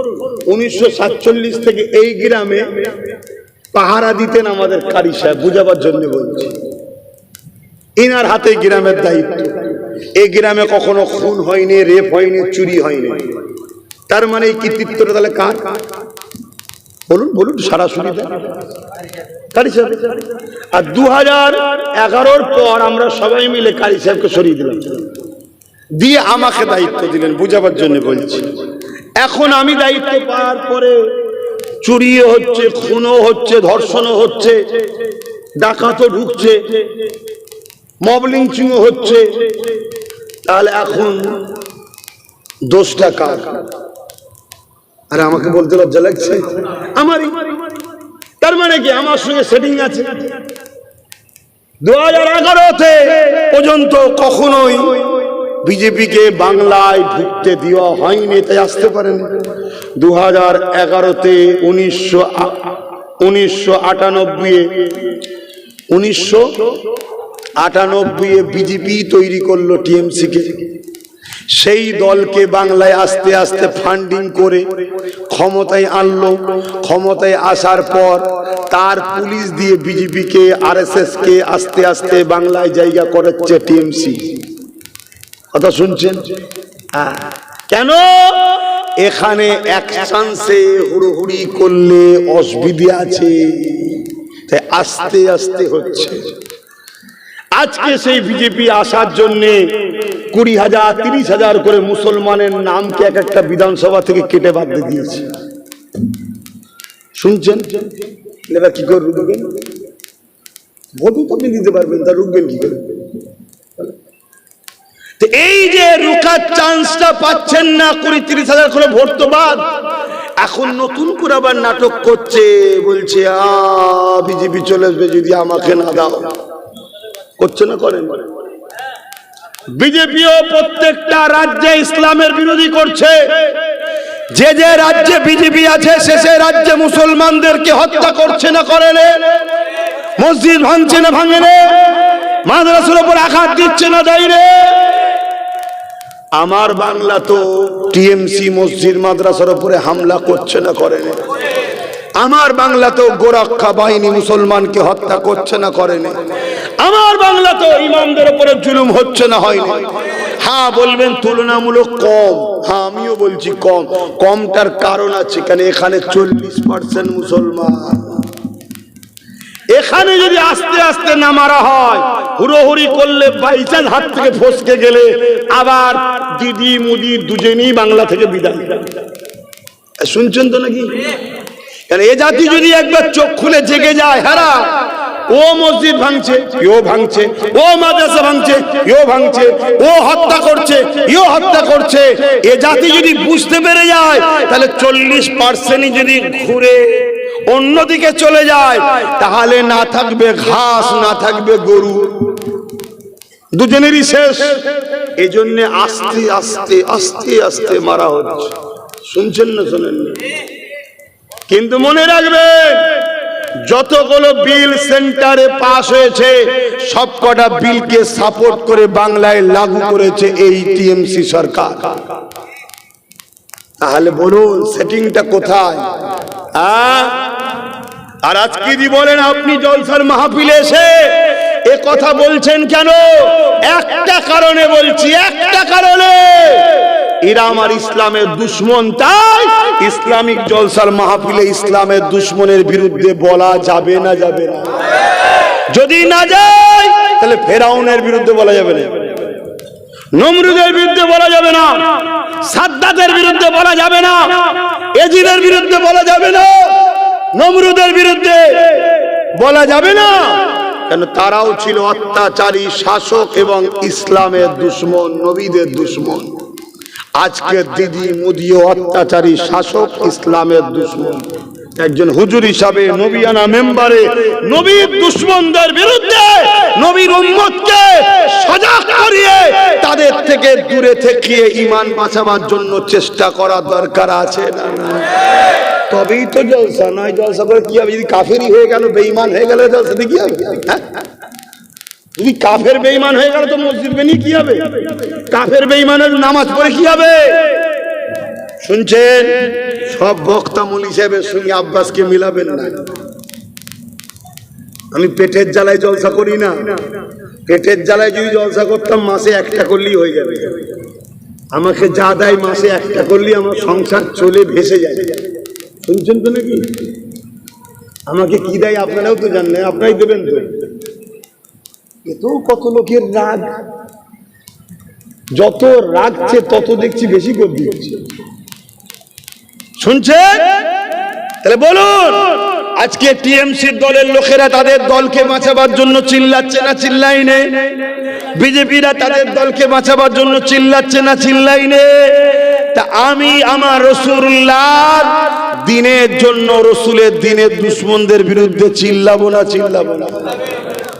1947 থেকে এই গ্রামে পাহারা দিতেন আমাদের কারি সাহেব, বুঝাবার জন্য বলছি। ইনার হাতে গ্রামের দায়িত্ব। এই গ্রামে কখনো খুন হয়নি, রেপ হয়নি, চুরি হয়নি। তার মানে এই কৃতিত্বটা তাহলে কার? বলুন বলুন, সরাসরি কারি সাহেব। আর 2011-র পর আমরা সবাই মিলে কারি সাহেবকে সরিয়ে দিলাম, দিয়ে আমাকে দায়িত্ব দিলেন, বুঝাবার জন্য বলছি। এখন আমি দায়িত্ব পাওয়ার পরে চুরিও হচ্ছে, খুনও হচ্ছে, ধর্ষণও হচ্ছে, ডাকাতও ঢুকছে, মব লিঞ্চিংও হচ্ছে। তাহলে এখন দোষটা কার? আরে আমাকে বলতে লজ্জা লাগছে, আমারই। তার মানে কি আমার সঙ্গে সেটিং আছে? 2011-তে পর্যন্ত কখনোই বিজেপিকে বাংলায় ঢুকতে দেওয়া হয়নি, তাই আসতে পারেন। 2011-তে 1998-এ বিজেপি তৈরি করলো টিএমসি কে। সেই দলকে বাংলায় আস্তে আস্তে ফান্ডিং করে ক্ষমতায় আনলো। ক্ষমতায় আসার পর তার পুলিশ দিয়ে বিজেপিকে, আরএসএস কে আস্তে আস্তে বাংলায় জায়গা করাচ্ছে টিএমসি। কথা শুনছেন? কেন? এখানে এক চান্সে হুড়োহুড়ি করলে অসুবিধা আছে, তাই আস্তে আস্তে হচ্ছে। আজকে সেই বিজেপি আসার জন্য 20,000 30,000 করে মুসলমানের নামকে এক একটা বিধানসভা থেকে কেটে বাদ দিয়ে দিয়েছে। শুনছেন? এবার কি করে রুখবেন? ভোটও তো আপনি দিতে পারবেন, তা রুখবেন কি করে? এই যে রুখার চান্সটা পাচ্ছেন না, 20-30,000 করে ভোট তো বাদ। এখন নতুন করে আবার নাটক করছে, বলছে বিজেপি চলে আসবে যদি আমাকে না দাও। করছে না? করেন। বিজেপিও প্রত্যেকটা রাজ্যে ইসলামের বিরোধী করছে। যে যে রাজ্যে বিজেপি আছে সে রাজ্যে মুসলমানদেরকে হত্যা করছে না করে? মসজিদ ভাঙছে না ভাঙে? মাদ্রাসার উপর আঘাত দিচ্ছে না দেয়? আমার বাংলা তো টিএমসি মসজিদ মাদ্রাসার উপরে হামলা করছে না করে? আমার বাংলা তো গোরক্ষা বাহিনী মুসলমানকে হত্যা করছে না করে? আমার বাংলা তো ইমামদের উপরে জুলুম হচ্ছে না হয়নি? হ্যাঁ বলবেন তুলনামূলক কম। হ্যাঁ আমিও বলছি কম। কমটার কারণ আছে, কেন এখানে 40% মুসলমান। এখানে যদি আস্তে আস্তে না মারা হয়, হুড়োহুড়ি করলে বাইচান্স হাত থেকে ফসকে গেলে আবার দিদি মুদি দুজনেই বাংলা থেকে বিদায়। শুনছেন তো নাকি? কারণ এ জাতি যদি একবার চোখ খুলে জেগে যায়, হ্যাঁ ও মসজিদ ভাঙছে, ইও ভাঙছে, ও মাদ্রাসা ভাঙছে, ইও ভাঙছে, ও হত্যা করছে, ইও হত্যা করছে, এ জাতি যদি বুঝতে পেরে যায়, তাহলে 40% যদি ঘুরে অন্যদিকে চলে যায়, তাহলে না থাকবে ঘাস, না থাকবে গরু। দুজনেরই শেষ। এই জন্য আস্তে আস্তে আস্তে আস্তে মারা হচ্ছে। শুনছেন না শোনেন? কিন্তু মনে রাখবেন, যতগুলো বিল সেন্টারে পাস হয়েছে সবকটা বিলকে সাপোর্ট করে বাংলায় লাগু করেছে এই টিএমসি সরকার। তাহলে বলুন সেটিংটা কোথায়? আর আজকে যদি বলেন আপনি জলসার মাহফিলে এসে এ কথা বলছেন কেন? একটা কারণে বলছি, একটা কারণে। এরা আমার ইসলামের দুশ্মন, তাই ইসলামিক জলসার মাহফিলে ইসলামের দুশ্মনের বিরুদ্ধে বলা যাবে না? যাবে না? যদি না যায় তাহলে ফেরাউনের বিরুদ্ধে বলা যাবে না, নমরুদের বিরুদ্ধে বলা যাবে না, সাদ্দাতের বিরুদ্ধে বলা যাবে না, এজিদের বিরুদ্ধে বলা যাবে না, নমরুদের বিরুদ্ধে বলা যাবে না। কেন? তারাও ছিল অত্যাচারী শাসক এবং ইসলামের দুশ্মন, নবীদের দুশ্মন। আজকে দিদি মোদিও অত্যাচারী শাসক, ইসলামের দুশ্মন। একজন হুজুর হিসাবে নবিয়ানা মেম্বারে নবীর দুশ্মনদের বিরুদ্ধে নবীর উম্মতকে সজাগ করিয়ে তাদের থেকে দূরে থেকে ঈমান বাঁচাবার জন্য চেষ্টা করা দরকার আছে না? তবেই তো জলসা। নয় জলসা করে কি হবে? যদি কাফেরই হয়ে গেল, বেঈমান হয়ে গেলে জলসা দিয়ে কি হবে? যদি কাফের বেঈমান হয়ে গেল তো মসজিদ বেনি কি হবে? কাফের বেঈমানের নামাজ পড়ে কি হবে? শুনছেন? সব বক্তা মৌলভী সাহেবের সঙ্গে আব্বাসকে মিলাবেন না। আমি পেটের জ্বালায় জলসা করি না। পেটের জ্বালায় যদি জলসা করতাম মাসে একটা করলেই হয়ে যাবে। আমাকে যা দেয় মাসে একটা করলেই আমার সংসার চলে ভেসে যায়। শুনছেন তো নাকি? আমাকে কি দেয় আপনারাও তো জানেন, আপনারাই দেবেন তো। এত কত লোকের রাগ, যত রাগছে তত দেখছি বেশি করে দিচ্ছে। শুনছেন? তাহলে বলুন, আজকে টিএমসি দলের লোকেরা তাদের দলকে বাঁচাবার জন্য চিল্লাচ্ছে না চিল্লাই নেই? বিজেপিরা তাদের দলকে বাঁচাবার জন্য চিল্লাচ্ছে না চিল্লাই নেই? তা আমি আমার রাসূলুল্লাহ দিনের জন্য, রসুলের দিনের দুশ্মনদের বিরুদ্ধে চিল্লাবো না? চিল্লাবো না?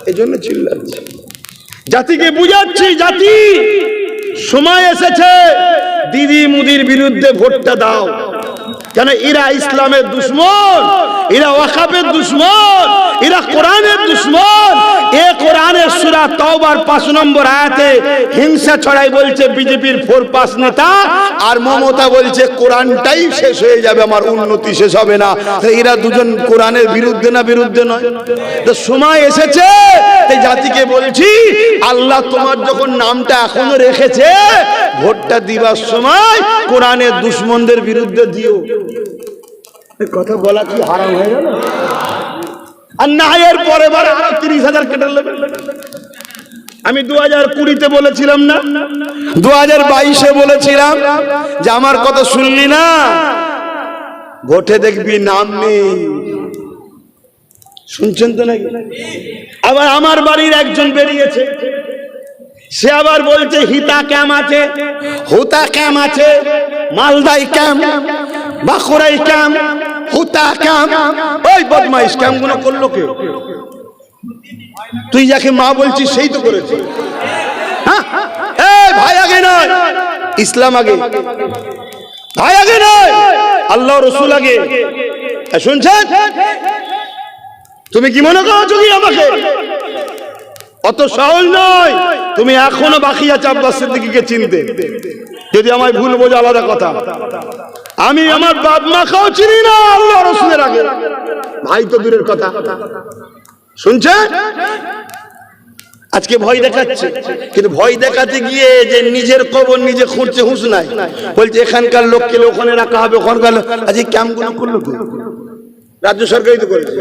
এই জন্য চিল্লাচ্ছি, জাতিকে বুঝাচ্ছি, জাতি সময় এসেছে দিদি মুদির বিরুদ্ধে ভোটটা দাও। কেন? এরা ইসলামের দুশ্মন, এরা ওয়াকাফের দুশ্মন, এরা কোরআনের দুশ্মন। এ কোরআনের সূরা তাওবার 5 নম্বর আয়াতে হিংসা ছড়াই বলছে বিজেপির 4-5 নেতা, আর মমতা বলছে কোরআনটাই শেষ হয়ে যাবে, আমার উন্নতি শেষ হবে না। এরা দুজন কোরআনের বিরুদ্ধে না বিরুদ্ধে নয়? তো সময় এসেছে, এই জাতিকে বলছি আল্লাহ তোমার যখন নামটা এখনো রেখেছে, ভোটটা দিবার সময় কোরআনের দুশ্মনদের বিরুদ্ধে দিও। কথা বলা কি হারাম হয়ে গেল? আর না এর পরে বার আরো 30,000 কেটে নেবে। আমি 2020-তে বলেছিলাম না, 2022-এ বলেছিলাম যে আমার কথা শুনলি না, ভোটে দেখবি নাম নেই। শুনছেন তো নাকি? আবার আমার বাড়ির একজন বেরিয়েছে, সে আবার বলছে হিতা ক্যাম্প আছে, হুতা ক্যাম্প আছে, মালদাই ক্যাম্প, বাঁকুড়াই ক্যাম্প, হুতা ক্যাম্প। ওই বদমাইশ ক্যাম্প গুলো করলো কে? তুই যাকে মা বলছিস সেই তো করেছে। ভাই আগে নয়, ইসলাম আগে। ভাই আগে নয়, আল্লাহ রসুল আগে। শুনছেন? তুমি কি মনে করছো কি আমাকে? অত সহজ নয়। তুমি এখনো বাকি আছে আব্বাস সিদ্দিকীকে চিনতে। যদি আমায় ভুল বোঝো আলাদা কথা। আমি আমার বাপ মাকেও চিনি না আল্লাহ রসুলের আগে, ভাই তো দূরের কথা। শুনছেন? আজকে ভয় দেখাচ্ছে, কিন্তু ভয় দেখাতে গিয়ে যে নিজের কবর নিজে খুঁড়ছে হুঁশ নাই। বলছে এখানকার লোককে ওখানে রাখা হবে, ওখানকার আজ এই ক্যাম্পগুলো করলো তো রাজ্য সরকারই তো করেছে।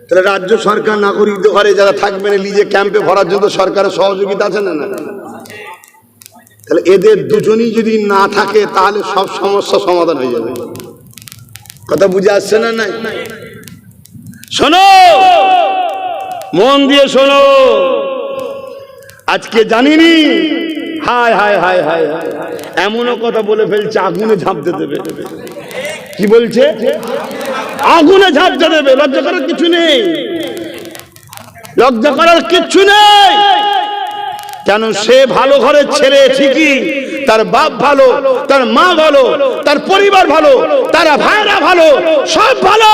তাহলে রাজ্য সরকার নাগরিকদের ঘরে যারা থাকবেন নিজে ক্যাম্পে ভরার জন্য সরকারের সহযোগিতা আছে না? তাহলে এদের দুজনই যদি না থাকে তাহলে সব সমস্যা সমাধান হয়ে যাবে। কথা বুঝে আসছে না? নাই? শোনো, মন দিয়ে শোনো। আজকে জানিনি, হায় হায় হায় হায় হায়, এমনও কথা বলে ফেলছে আগুনে ঝাঁপতে দেবে। কি বলছে? আগুনে ঝাঁপতে দেবে। লজ্জা করার কিছু নেই, লজ্জা করার কিচ্ছু নেই। কেন সে ভালো ঘরের ছেলে ঠিকই, তার বাপ ভালো, তার মা ভালো, তার পরিবার ভালো, তারা ভাইরা ভালো, সব ভালো,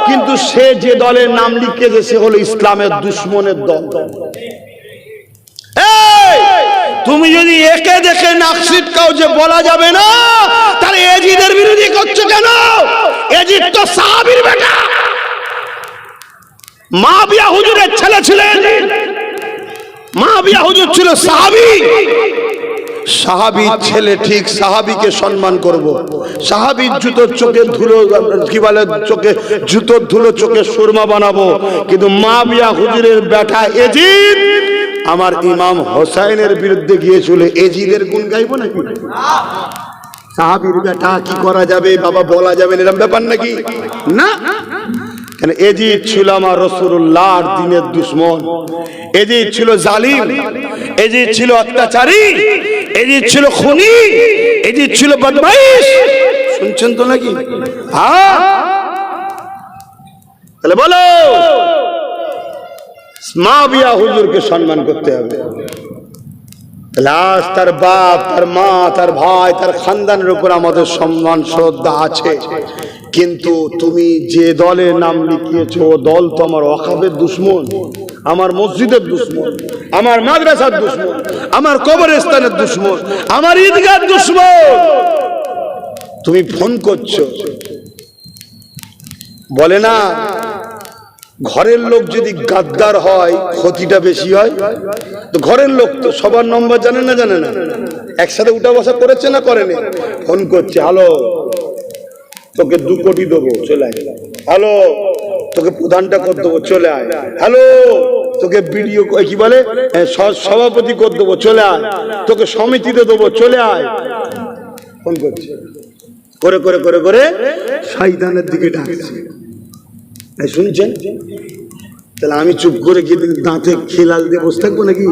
কিন্তু সে যে দলের নাম লিখেছে সে হলো ইসলামের দুশমনের দল। তুমি যদি একে দেখে নাক ছিটকাও যে বলা যাবে না, তাহলে এজিদের বিরোধী করছো কেন? এজিদ তো সাহাবীর বেটা, মুআবিয়া হুজুরের ছেলে ছিলেন। মুআবিয়া হুজুর ছিল সাহাবী। সাহাবীর ছেলে ঠিক, সাহাবীকে সম্মান করব। সাহাবীর জুতোর চোখে ধুলো, কি বলে, চোখে জুতোর ধুলো চোখে সুরমা বানাবো, কিন্তু মুআবিয়া হুজুরের বেটা এজিদ আমার ইমাম হোসেনের বিরুদ্ধে গিয়েছিল, এজিদের গুণ গাইবো নাকি? সাহাবীর বেটা কি করা যাবে বাবা, বলা যাবে এরকম ব্যাপার নাকি? না, কেন এজিদ ছিল আমার রাসূলুল্লাহর দ্বীনের দুশমন, এজিদ ছিল জালিম, এজিদ ছিল অত্যাচারী, এজিদ ছিল খুনি, এজিদ ছিল বদমাইশ। শুনছেন তো নাকি? হ্যাঁ, তাহলে বলো মুআবিয়া হুজুরকে সম্মান করতে হবে। লাশ তার বাপ, তার মা, তার ভাই, তার খানদানের উপর আমাদের সম্মান শ্রদ্ধা আছে, কিন্তু তুমি যে দলের নাম লিখিয়েছো ও দল তো আমার ওয়াকফের দুশমন, আমার মসজিদের দুশমন, আমার মাদ্রাসার দুশমন, আমার কবরস্থানের দুশমন, আমার ঈদগাহর দুশমন। তুমি ফোন করছো, বলে না ঘরের লোক যদি গাদ্দার হয় ক্ষতিটা বেশি হয়। তো ঘরের লোক তো সবার নম্বর জানে না, জানে না, একসাথে উঠা বসা করেছে না করেনি? ফোন করছে, হ্যালো তোকে 2 কোটি দেবো, চলে আয়। হ্যালো তোকে প্রধানটা করে দেবো, চলে আয়। হ্যালো তোকে বিডিও কি বলে সভাপতি করে দেবো, চলে আয়। তোকে সমিতিতে দেবো, চলে আয়। ফোন করছে, করে করে করে করে শয়তানের দিকে ডাকছে। শুনছেন? তাহলে আমি চুপ করে গিয়ে দাঁতে খিলাল দিয়ে বসে থাকবো নাকি?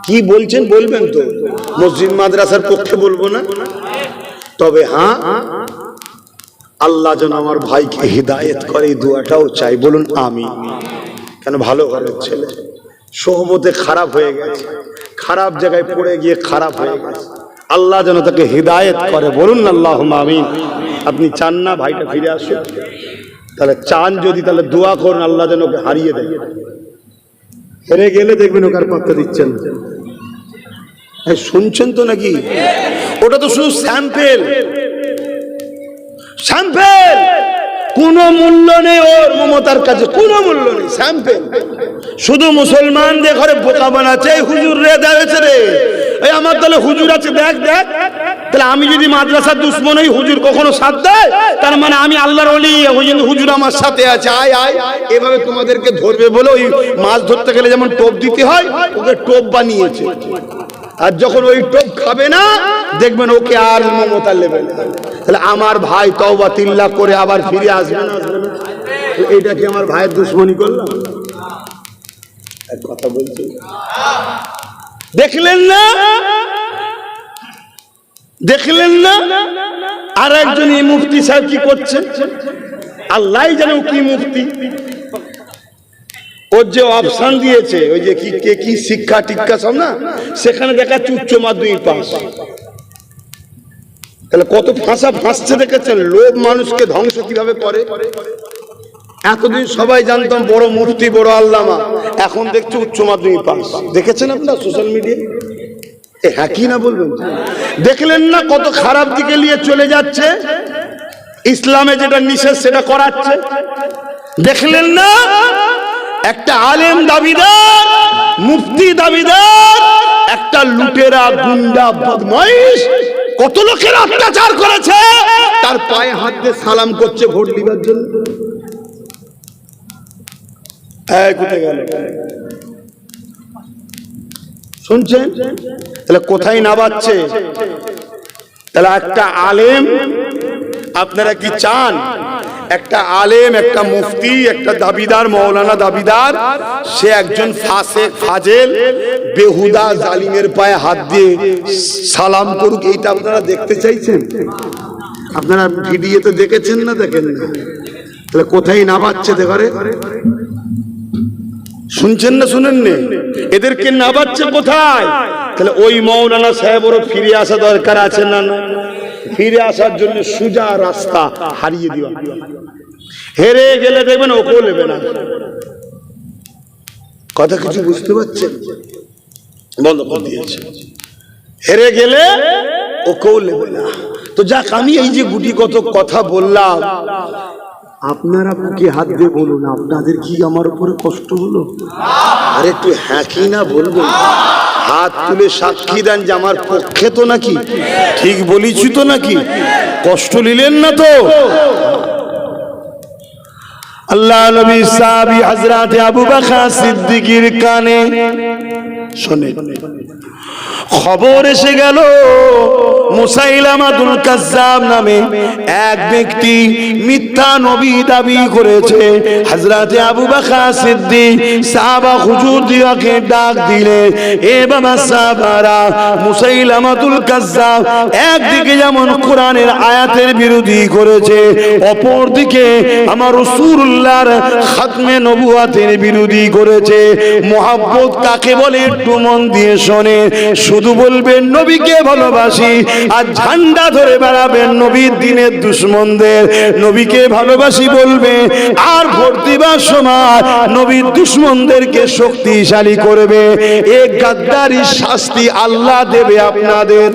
কি বলছেন বলবেন তো, মসজিদ মাদ্রাসার পক্ষে বলবো না, তবে হ্যাঁ আল্লাহ যেন আমার ভাইকে হিদায়েত করে এই দোয়াটাও চাই। বলুন আমি। কেন ভালো ঘরের ছেলে, সোহবতে খারাপ হয়ে গেছে, খারাপ জায়গায় পড়ে গিয়ে খারাপ হয়ে গেছে, আল্লাহ যেন তাকে হিদায়েত করে। বলুন আল্লাহুম্মা আমিন। আপনি চান না ভাইটা ফিরে আসুক? তাহলে চান যদি, তাহলে দোয়া করুন আল্লাহ যেন ওকে হারিয়ে দেয়। হেরে গেলে দেখবেন ওকে আর পাত্তা দিচ্ছেন। শুনছেন তো নাকি? ওটা তো শুধু স্যাম্পেল, স্যাম্পেল, কোনো মূল্য নেই ওর, মমতার কাছে কোনো মূল্য নেই, স্যাম্পেল। শুধু মুসলমানদের ঘরে বোকা বানাচ্ছে, হুজুর রে দেওয়াছে রে, এই আমার দলে হুজুর আছে, দেখ দেখ। তাহলে আমি যদি মাদ্রাসার দুশমন হই, হুজুর কখনো সাথ দেয়? তার মানে আমি আল্লাহর ওলি, হুজুর আমার সাথে আছে, আয় আয়। এভাবে তোমাদেরকে ধরবে বলে ওই মাছ ধরতে গেলে যেমন টোপ দিতে হয়, ওকে টোপ বানিয়েছে। আর যখন ওই টোপ খাবে না, দেখবেন ওকে আর মমতা লেবে না। তাহলে আমার ভাই তওবা তিল্লা করে আবার ফিরে আসবে না, আসবে না? এইটা কি আমার ভাইয়ের দুশমনি করলাম? এক কথা বলছি, দেখলেন না, দেখলেন না? আর একজন এই মুফতি সাহেব কি করছে, আল্লাহ জানে কি মুফতি। ওর যে অপশন দিয়েছে, ওই যে কি শিক্ষা টিক্ষা সব না, সেখানে দেখাচ্ছে উচ্চ মাধ্যমিক পাস। তাহলে কত ফাঁসছে দেখেছেন? লোভ মানুষকে ধ্বংস কিভাবে করে। এতদিন সবাই জানতাম বড় মুফতি, বড় আল্লামা, এখন দেখছি উচ্চ মাধ্যমিক পাস। দেখেছেন আপনার সোশ্যাল মিডিয়ায়? হ্যাঁ কি না বলবেন? দেখলেন না কত খারাপ দিকে নিয়ে চলে যাচ্ছে? ইসলামে যেটা নিষেধ সেটা করাচ্ছে। দেখলেন না একটা আলেম দাবিদার, মুফতি দাবিদার, একটা লুটেরা গুন্ডা বদমাইশ কত লোকের অত্যাচার করেছে, তার পায়ে হাত দিয়ে সালাম করছে ভোট দিবার জন্য। কোথায় গেল? শুনছেন? তাহলে কোথায় নাবাচ্ছে? তাহলে একটা আলেম, আপনারা কি চান একটা আলেম, একটা মুফতি, একটা দাবিদার, মৌলানা দাবিদার, সে একজন ফাসেক ফাজেল বেহুদা জালিমের পায়ে হাত দিয়ে সালাম করুক? এইটা আপনারা দেখতে চাইছেন? আপনারা ভিডিওতে দেখেছেন না দেখেন না? তাহলে কোথায় নাবাচ্ছে? দেখে শুনছেন না শুনেননি? এদেরকে নাবাচ্ছে কোথায়? তাহলে ওই মৌলানা সাহেবেরও ফিরে আসা দরকার আছে না? ফিরে আসার জন্য সোজা রাস্তা হারিয়ে দিও। হেরে গেলে দেখবেন ওকেও নেবে না। কথা কিছু বুঝতে পারছেন? বন্ধ করে দিয়েছে। হেরে গেলে ওকেও নেবে না। তো যাক, আমি এই যে গুটি কত কথা বললাম, আপনারা বুকে হাত দিয়ে বলুন, আপনাদের কি আমার উপরে কষ্ট হলো? আর একটু হ্যাঁ কি না বলবেন? হাত তুলে সাক্ষী দেন যে আমার পক্ষে তো নাকি ঠিক বলিছি তো নাকি? কষ্ট নিলেন না তো? আল্লাহ নবী সাহাবী হযরত আবু বকর সিদ্দিকীর কানে শুনে খবর এসে গেল, মুসাইলামাতুল কাজ্জাব নামে এক ব্যক্তি মিথ্যা নবী দাবি করেছে। হযরত আবু বকর সিদ্দিক সাহাবা হুজুর দিয়াকে ডাক দিলে, এ বাবা সাহাবারা, মুসাইলামাতুল কাজ্জাব একদিকে যেমন কোরআনের আয়াতের বিরোধী করেছে, অপর দিকে আমার রাসূলুল্লাহর খাতমে নবুয়তের বিরোধী করেছে। মুহাব্বত কাকে বলে একটু মন দিয়ে শোনে। শুধু বলবেন নবীকে ভালোবাসি, আর ঝান্ডা ধরে বেড়াবেন নবীর দিনের দুশমনদের। নবীকে ভালোবাসি বলবে, আর ভোট দিবার সময় নবীর দুশমনদেরকে শক্তিশালী করবে। এই গাদ্দারির শাস্তি আল্লাহ দেবে আপনাদের।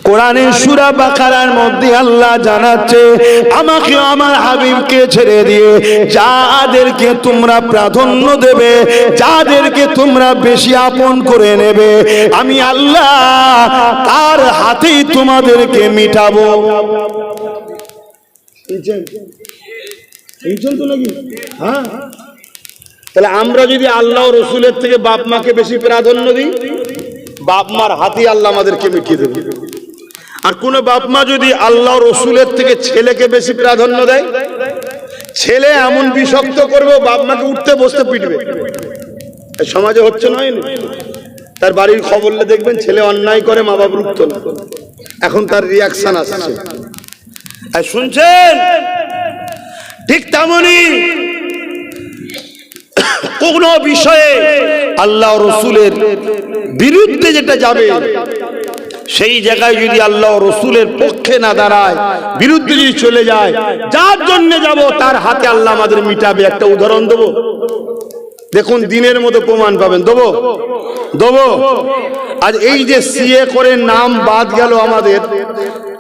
কোরআনের সূরা বাকারার মধ্যে আল্লাহ জানাচ্ছে, আমাকে আমার হাবিবকে ছেড়ে দিয়ে যাদেরকে তোমরা প্রাধান্য দেবে, যাদেরকে তোমরা বেশি আপন করে নেবে, আমি আল্লাহ তার হাতেই তোমাদেরকে মিটাবো। হ্যাঁ, তাহলে আমরা যদি আল্লাহ রসুলের থেকে বাপ মাকে বেশি প্রাধান্য দিই, বাপ মার হাতেই আল্লাহ আমাদেরকে মিটিয়ে দেবে। আর কোন বাপ মা যদি আল্লাহ রসুলের থেকে ছেলেকে বেশি প্রাধান্য দেয়, ছেলে এমন বিষাক্ত করবে বাপ মাকে উঠতে বসতে পিটবে। সমাজে হচ্ছে নয়? তার বাড়ির খবরলে দেখবেন ছেলে অন্যায় করে, মা বাপ রুখত না, এখন তার রিয়াকশন আসছে। আর শুনছেন? ঠিক তেমনি কোন বিষয়ে আল্লাহ রসুলের বিরুদ্ধে যেটা যাবে, সেই জায়গায় যদি আল্লাহ রসুলের পক্ষে না দাঁড়ায়, বিরুদ্ধে যদি চলে যায়, যার জন্য যাব তার হাতে আল্লাহ আমাদের মিটাবে। একটা উদাহরণ দেবো, দেখুন দিনের মতো প্রমাণ পাবেন। দেবো। আজ এই যে সিএ করে নাম বাদ গেল, আমাদের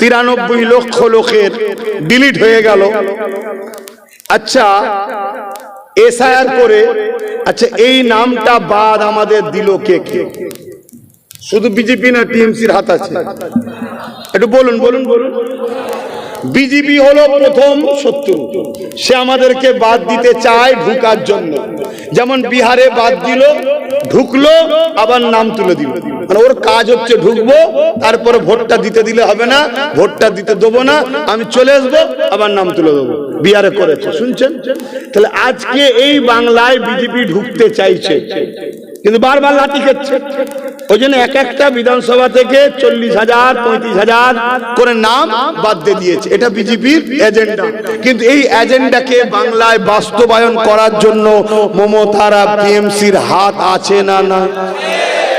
93 লক্ষ লোকের ডিলিট হয়ে গেল। আচ্ছা, এসআইআর করে, আচ্ছা এই নামটা বাদ আমাদের দিল কে? শুধু বিজেপি না টিএমসির হাত আছে? একটু বলুন। বিজেপি হলো প্রথম শত্রু, সে আমাদেরকে বাদ দিতে চায় ঢুকার জন্য। যেমন বিহারে বাদ দিল, ঢুকলো, আবার নাম তুলে দিল। মানে ওর কাজ হচ্ছে ঢুকবো, তারপরে ভোটটা দিতে দিলে হবে না, ভোটটা দিতে দেবো না, আমি চলে আসবো, আবার নাম তুলে দেবো। বিহারে করেছে, শুনছেন? তাহলে আজকে এই বাংলায় বিজেপি ঢুকতে চাইছে, কিন্তু বারবার লাঠি খেচ্ছে। ওই জন্য এক একটা বিধানসভা থেকে 40,000 35,000 করে নাম বাদ দিয়ে দিয়েছে। এটা বিজেপির এজেন্ডা। কিন্তু এই এজেন্ডাকে বাংলায় বাস্তবায়ন করার জন্য মমতারা টিএমসির হাত আছে না?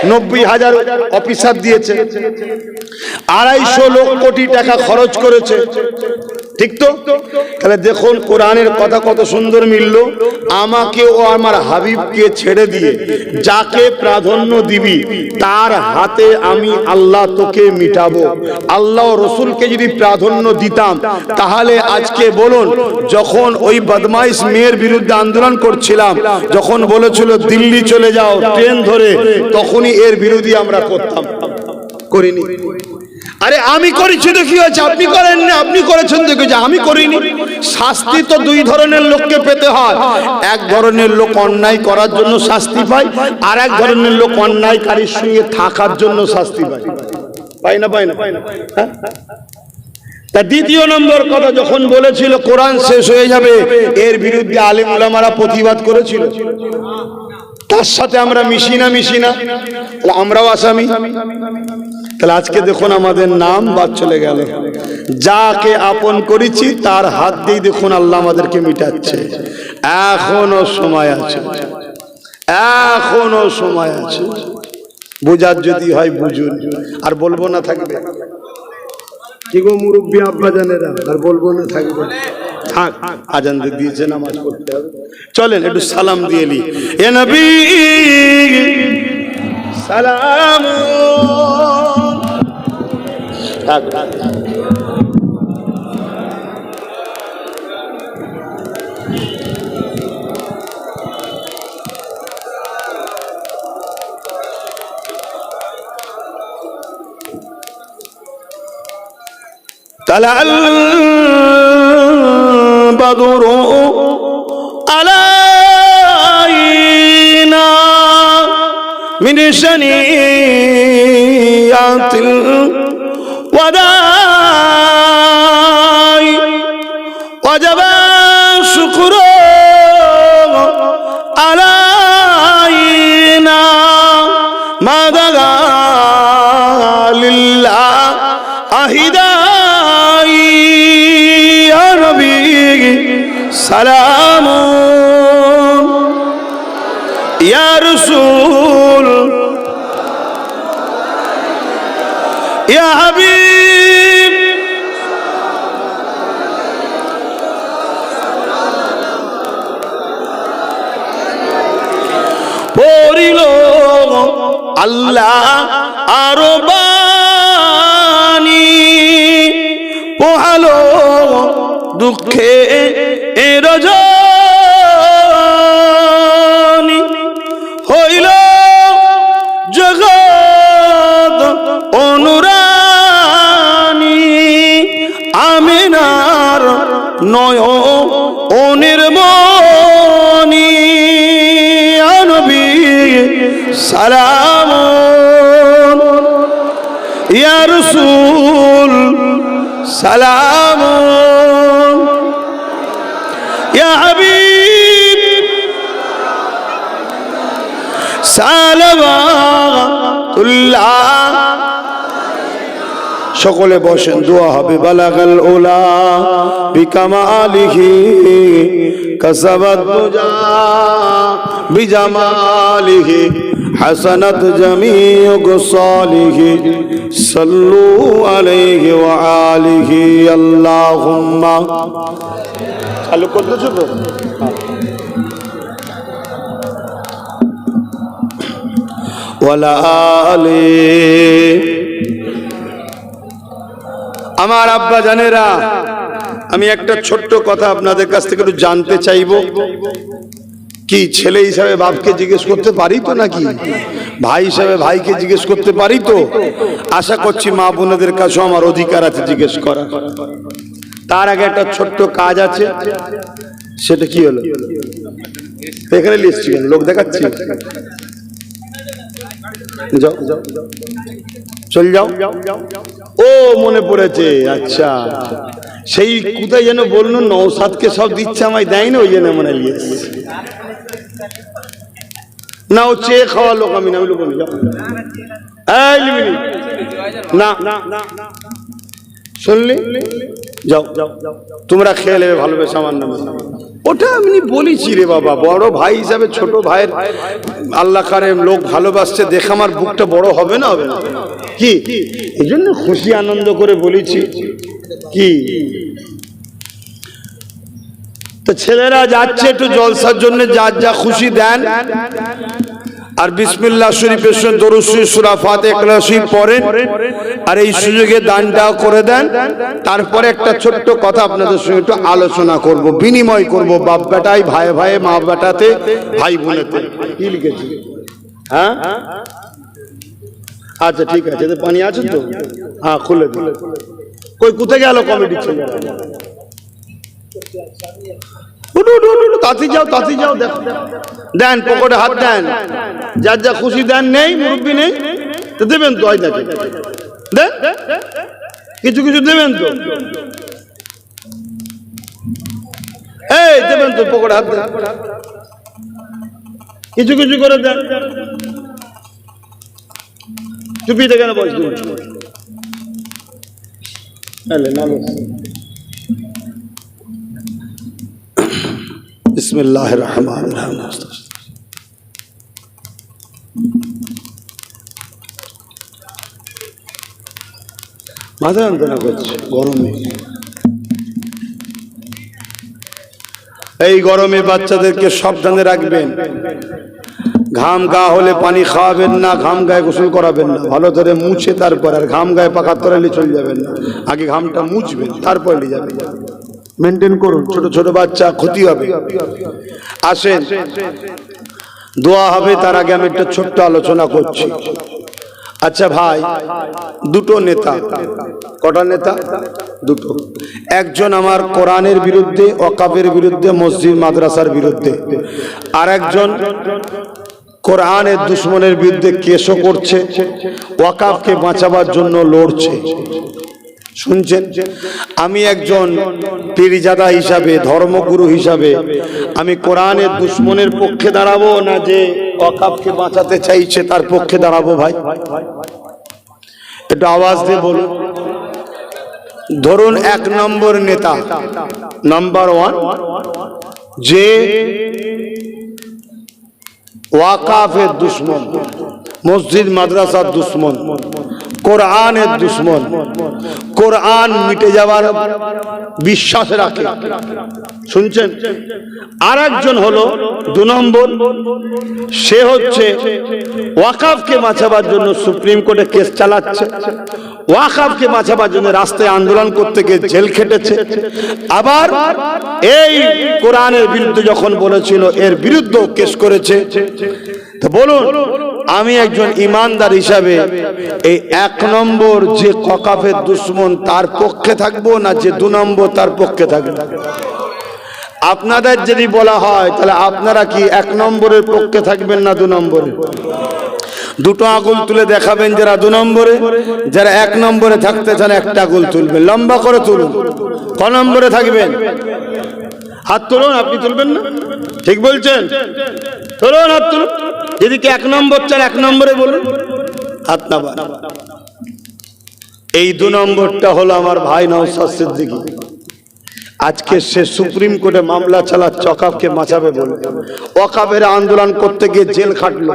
90,000 অফিসার দিয়েছে, 250 কোটি টাকা খরচ করেছে, ঠিক তো? তাহলে দেখুন কোরআনের কথা কত সুন্দর মিলল। আমাকে ও আমার হাবিবকে ছেড়ে দিয়ে যাকে প্রাধান্য দিবি তার হাতে আমি আল্লাহ তোকে মিটাবো। আল্লাহ রসুলকে যদি প্রাধান্য দিতাম, তাহলে আজকে বলুন, যখন ওই বদমাইশ মেয়ের বিরুদ্ধে আন্দোলন করছিলাম, যখন বলেছিল দিল্লি চলে যাও ট্রেন ধরে, তখনই এর বিরোধী আমরা করতাম, করিনি? আরে আমি করেছি তো কি হয়েছে? আপনি করেন না, আপনি করেছেন দেখেছি, আমি করিনি। শাস্তি তো দুই ধরনের লোককে পেতে হয়। এক ধরনের লোক অন্যায় করার জন্য শাস্তি পায়, আর এক ধরনের লোক অন্যায়কারীর সঙ্গে থাকার জন্য শাস্তি পায়। পাই না? হ্যাঁ? তা দ্বিতীয় নম্বর কথা, যখন বলেছিল কোরআন শেষ হয়ে যাবে, এর বিরুদ্ধে আলেম উলামারা প্রতিবাদ করেছিল। তার সাথে আমরা মিশি না, আমরাও আসামি। তাহলে আজকে দেখুন আমাদের নাম বাদ চলে গেল। যাকে আপন করেছি তার হাত দিয়ে দেখুন আল্লাহ আমাদেরকে মিটাচ্ছে। এখনো সময় আছে, এখনো সময় আছে। বুঝার যদি হয় বুঝুন, আর বলবো না থাকবে। কি গো মুরব্বী আব্বা জানেরা, আর বলবো না থাকবে। থাক, আজান দিয়েছে, নামাজ পড়তে হবে। চলেন একটু সালাম দিয়ে নি। এ নবী সালাম। طلع البدر علينا من شنيعة الوداع وجب الشكر علينا ما دعا لله أهداي يا نبي سلام يا رسول يا حبيب পড়িলো আল্লাহ আরো বাণী, পোহালো দুঃখে রজনী, হইল জগৎ অনুরানী, আমিনার নয়নের মনি, নবী সালাম ইয়া রাসূল সালাম ইয়া হাবিব সালাওয়াতুল্লাহ। সকলে বসেন, দোয়া হবে। বালাগাল উলা বিকামালিহি কাসাবাত দুজা বিজামালিহি হাসানাত জামিউ গুসালিহি সাল্লু আলাইহি ওয়া আলিহি আল্লাহুম্মা। চালু করতেছো তো? ওয়ালা আলি। আমার আব্বা জানেরা, আমি একটা ছোট্ট কথা আপনাদের কাছ থেকে একটু জানতে চাইবো। কি ছেলে হিসাবে বাপকে জিজ্ঞেস করতে পারি তো, নাকি ভাই হিসাবে ভাইকে জিজ্ঞেস করতে পারি তো? আশা করছি মা বোনেদের কাছেও আমার অধিকার আছে জিজ্ঞেস করা। তার আগে একটা ছোট্ট কাজ আছে। সেটা কি হলো? এখানে লিস্ট লোক দেখাচ্ছি, যাও চল যাও। ও মনে পড়েছে, আচ্ছা সেই কোথায় যেন বললো নওশাদকে সব দিচ্ছে, আমায় দেয় না, ওই জন্য মনে লিয়েছে না। ও চেয়ে খাওয়া লোক, আমি না, ওই লোক না না শুনলি? যাও তোমরা খেয়ে নেবে, ভালোবেসে আমার নামে। ওটা আমি বলেছি রে বাবা, বড় ভাই হিসাবে ছোট ভাইয়ের আল্লাহ কারে লোক ভালোবাসছে দেখে আমার বুকটা বড় হবে না, হবে না কি? এই জন্য খুশি আনন্দ করে বলেছি। কি তো ছেলেরা যাচ্ছে একটু জলসার জন্য, যার যা খুশি দেন। আর বিসমিল্লাহ শরীফের সঙ্গে দরুদ শরীফ সূরা ফাতিহা শরীফ পড়েন, আর এই সুযোগে দানটাও করে দেন। তারপরে একটা ছোট্ট কথা আপনাদের সঙ্গে একটু আলোচনা করব, বিনিময় করব, বাপ বেটাই, ভাই ভাই, মা বেটাতে, ভাই বোনেতে। কি লিখেছি? হ্যাঁ আচ্ছা ঠিক আছে, পানি আছে তো? হ্যাঁ খুলে দিন। কই কোথায় গেল কমিটি ছেলে? তাতে যাও, তাতে যাও, দেন পকেটে হাত দেন, যার যা খুশি দেন। নেই মুরব্বী নেই তো দেবেন তো, হয় নাকি? দেন কিছু কিছু দেবেন তো, এই দেবেন তো, পকেটে হাত দেন। কিছু কিছু করে দেন। টুপিতে কেন বয়স দিচ্ছ? বিসমিল্লাহির রহমানির রহিম। মাথা যন্ত্রণা করছে গরমে। এই গরমে বাচ্চাদেরকে সাবধানে রাখবেন। ঘাম গা হলে পানি খাওয়াবেন না, ঘাম গায়ে গোসল করাবেন না, ভালো করে মুছে তারপর। আর ঘাম গায়ে পাকা তরালে চলে যাবেন না, আগে ঘামটা মুছবেন তারপর নিয়ে যাবেন। মেনটেন করুন, ছোট ছোট বাচ্চা, ক্ষতি হবে। আসেন দোয়া হবে, তার আগে আমি একটা ছোট্ট আলোচনা করছি। আচ্ছা ভাই, দুটো নেতা, কটা নেতা? দুটো। একজন আমার কোরআনের বিরুদ্ধে, ওয়াকাফের বিরুদ্ধে, মসজিদ মাদ্রাসার বিরুদ্ধে, আর একজন কোরআনের দুশ্মনের বিরুদ্ধে কেসও করছে, ওয়াকাফকে বাঁচাবার জন্য লড়ছে। শুনছেন? আমি একজন পীরজাদা হিসাবে, ধর্মগুরু হিসাবে আমি কোরআনের দুশ্মনের পক্ষে দাঁড়াবো না যে ওয়াকাফকে বাঁচাতে চাইছে তার পক্ষে দাঁড়াবো? ভাই একটু আওয়াজ দিয়ে বলুন। ধরুন এক নম্বর নেতা, নাম্বার ওয়ান, যে ওয়াকাফের দুশ্মন, মসজিদ মাদ্রাসার দুশ্মন, কোরআনের দুশ্মন, কোরআন মিটে যাওয়ার বিশ্বাস রাখে। শুনছেন? আর একজন হলো দু নম্বর, সে হচ্ছে ওয়াকাফকে বাঁচাবার জন্য সুপ্রিম কোর্টে কেস চালাচ্ছে, ওয়াকাফকে বাঁচাবার জন্য রাস্তায় আন্দোলন করতে গিয়ে জেল খেটেছে, আবার এই কোরআনের বিরুদ্ধে যখন বলেছিল এর বিরুদ্ধেও কেস করেছে। তো বলুন, আমি একজন ইমানদার হিসাবে এই এক নম্বর যে ওয়াকাফের দুশ্মন তার পক্ষে থাকবো না যে দু নম্বর তার পক্ষে থাকবো? আপনাদের যদি বলা হয় তাহলে আপনারা কি এক নম্বরের পক্ষে থাকবেন না দু নম্বরে? দুটো আঙুল তুলে দেখাবেন যারা দু নম্বরে, যারা এক নম্বরে থাকতে চান একটা আঙুল তুলবেন, লম্বা করে তুলুন। ক নম্বরে থাকবেন? হাত তুলুন। আপনি তুলবেন না? ঠিক বলছেন? তুলুন, হাত তুলুন। যদি কি এক নম্বর চান এক নম্বরে বলুন, হাত নামান। এই দু নম্বরটা হলো আমার ভাই নওশাদ সিদ্দিকী। আজকে সে সুপ্রিম কোর্টে মামলা চালাচ্ছে ওয়াকাফকে বাঁচাবে বলে। ওয়াকাফের আন্দোলন করতে গিয়ে জেল খাটলো,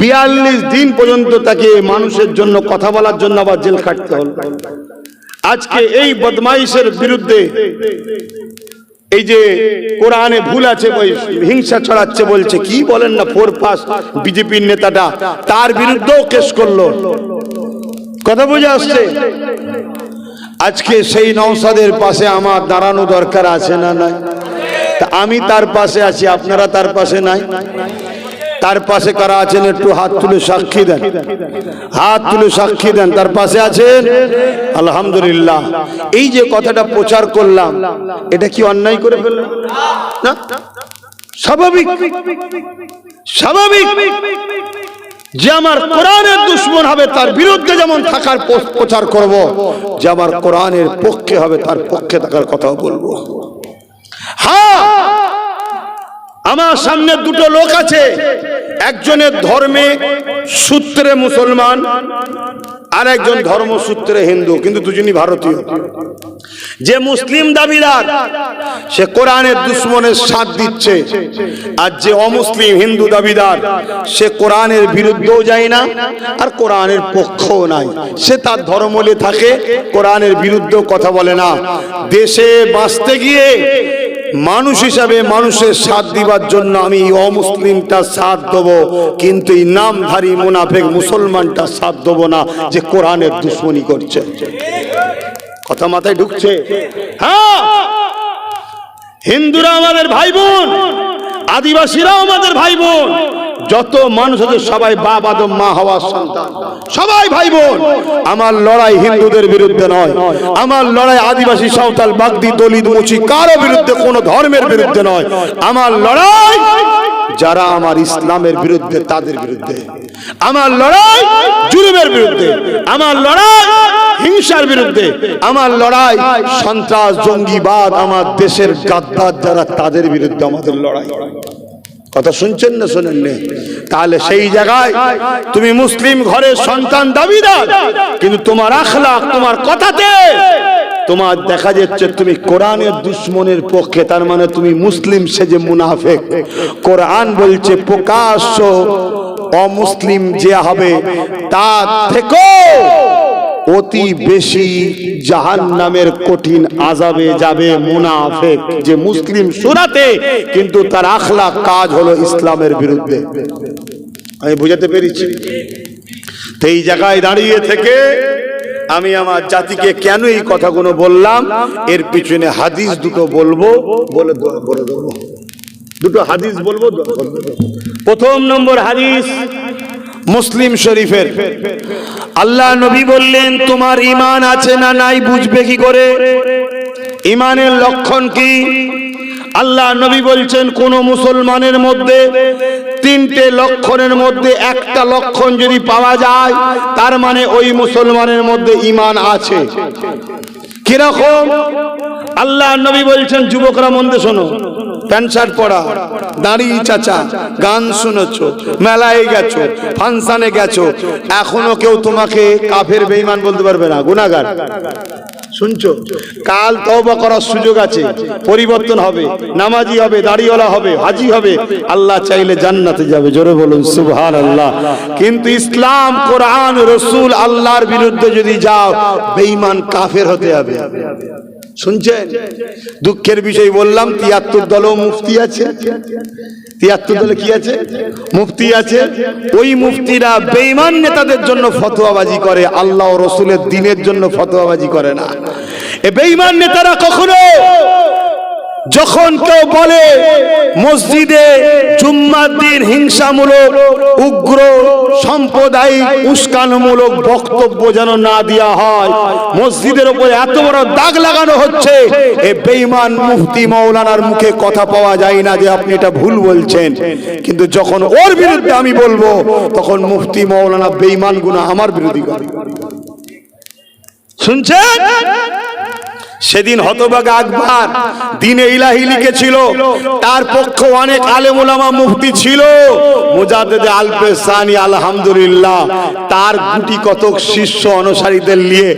42 দিন পর্যন্ত তাকে মানুষের জন্য কথা বলার জন্য আবার জেল খাটতে হলো। আজকে এই বদমাইশের বিরুদ্ধে, এই যে কোরআনে ভুল আছে হিংসা ছড়াচ্ছে বলছে, কি বলেন না, 4 পাস বিজেপির নেতাটা, তার বিরুদ্ধেও কেস করলো। কথা বুঝে আসছে? আজকে সেই নওশাদের পাশে আমার দাঁড়ানো দরকার আছে না নাই? তা আমি তার পাশে আছি, আপনারা তার পাশে নাই? তার পাশে কারা আছেন একটু হাত তুলে সাক্ষী দেন, হাত তুলে সাক্ষী দেন। তার পাশে আছেন? আলহামদুলিল্লাহ। এই যে কথাটা প্রচার করলাম, এটা কি অন্যায় করে ফেললাম না? স্বাভাবিক, স্বাভাবিক যে আমার কোরআনের দুশ্মন হবে তার বিরুদ্ধে যেমন থাকার প্রচার করব, যে আমার কোরআনের পক্ষে হবে তার পক্ষে থাকার কথাও বলবো। হ্যাঁ, আমার সামনে দুটো লোক আছে, একজনের ধর্মে সূত্রে মুসলমান, আর একজন ধর্মসূত্রে হিন্দু, কিন্তু দুজনই ভারতীয়। যে মুসলিম দাবিদার সে কোরআনের দুশ্মনের সাথ দিচ্ছে, আর যে অমুসলিম হিন্দু দাবিদার সে কোরআনের বিরুদ্ধেও যায় না আর কোরআনের পক্ষও নাই। সে তার ধর্ম নিয়ে থাকে, কোরআনের বিরুদ্ধেও কথা বলে না। দেশে বাঁচতে গিয়ে মানুষ হিসাবে মানুষের সাথ দিবার জন্য আমি অমুসলিমটা সাথ দেবো, কিন্তু এই নামধারী মুনাফিক মুসলমানটা সাথ দেবো না যে কোরআনের দুশ্মনী করছে। কথা মাথায় ঢুকছে? হ্যাঁ, হিন্দুরা আমাদের ভাই বোন, আদিবাসীরাও আমাদের ভাই বোন, যত মানুষ আছে সবাই বাপ আদম মা হওয়ার সন্তান, সবাই ভাই বোন। আমার লড়াই হিন্দুদের বিরুদ্ধে নয়, আমার লড়াই আদিবাসী সাঁওতাল বাগদি দলিত মুচি কারো বিরুদ্ধে, কোন ধর্মের বিরুদ্ধে নয়। আমার লড়াই যারা আমার ইসলামের বিরুদ্ধে তাদের বিরুদ্ধে, আমার লড়াই জুলুমের বিরুদ্ধে, আমার লড়াই হিংসার বিরুদ্ধে, আমার লড়াই সন্ত্রাস জঙ্গিবাদ, আমার দেশের গাদ্দার যারা তাদের বিরুদ্ধে আমাদের লড়াই। কথা শুনছেন না শোনেন না? তাহলে সেই জায়গায় তুমি মুসলিম ঘরের সন্তান দাবিদার, কিন্তু তোমার আখলাক, তোমার কথাতে তোমার দেখা যাচ্ছে তুমি কোরআনের দুশ্মনের পক্ষে, তার মানে তুমি মুসলিম সেজে মুনাফিক। কোরআন বলছে প্রকাশ্য অমুসলিম যে হবে তার থেকেও অতি বেশি জাহান্নামের কঠিন আযাবে যাবে মুনাফিক যে মুসলিম সুরাতে কিন্তু তার আখলাক কাজ হলো ইসলামের বিরুদ্ধে। আমি বুঝাতে পেরেছি? তো এই জায়গায় দাঁড়িয়ে থেকে আমি আমার জাতিকে কেন এই কথাগুলো বললাম, এর পিছনে হাদিস দুটো বলবো, বলে দেবো। দুটো হাদিস বলবো। প্রথম নম্বর হাদিস মুসলিম শরীফের। আল্লাহ নবী বললেন, তোমার ঈমান আছে না নাই বুঝবে কি করে? ঈমানের লক্ষণ কি? আল্লাহ নবী বলছেন, কোন মুসলমানের মধ্যে তিনটে লক্ষণের মধ্যে একটা লক্ষণ যদি পাওয়া যায়, তার মানে ওই মুসলমানের মধ্যে ঈমান আছে। কিরকম? আল্লাহ নবী বলছেন, যুবকরা মন দিয়ে শোনো, প্যান্ট শার্ট পরা, দাড়ি চাচা, গান শুনেছো, মেলায় গেছো, ফাংশনে গেছো, এখনো কেউ তোমাকে কাফের বেঈমান বলতে পারবে না, গুনাহগার। শুনছো? কাল তওবা করার সুযোগ আছে, পরিবর্তন হবে, নামাজি হবে, দাড়িওয়ালা হবে, হাজি হবে, আল্লাহ চাইলে জান্নাতে যাবে। জোরে বলুন সুবহানাল্লাহ। কিন্তু ইসলাম, কোরআন, রাসূল, আল্লাহর বিরুদ্ধে যদি যাও, বেঈমান কাফের হতে হবে। শুনছেন? দুঃখের বিষয় বললাম, ৭৩ দলও মুফতি আছে। ৭৩ দলে কি আছে? মুফতি আছে। ওই মুফতিরা বেঈমান নেতাদের জন্য ফতোয়াবাজি করে, আল্লাহ ও রাসূলের দ্বীনের জন্য ফতোয়াবাজি করে না। এই বেঈমান নেতারা কখনো যখন কেউ বলে মসজিদে জুম্মার দিন হিংসামূলক, উগ্র, সাম্প্রদায়িক, উস্কানিমূলক বক্তব্য যেন না দেওয়া হয়, মসজিদের উপরে এত বড় দাগ লাগানো হচ্ছে, এই বেঈমান মুফতি মাওলানার মুখে কথা পাওয়া যায় না যে আপনি এটা ভুল বলছেন। কিন্তু যখন ওর বিরুদ্ধে আমি বলবো, তখন মুফতি মাওলানা বেঈমান গুনাহ আমার বিরোধী করে। শুনছেন? সেদিন হতভাগা আকবর দ্বীনে ইলাহি লিখেছিল, তার পক্ষে অনেক আলেম ওলামা মুফতি ছিল, মুজাদ্দিদ আল-পেশানি আলহামদুলিল্লাহ তার গুটি কতক শিষ্য অনুসারীদের নিয়ে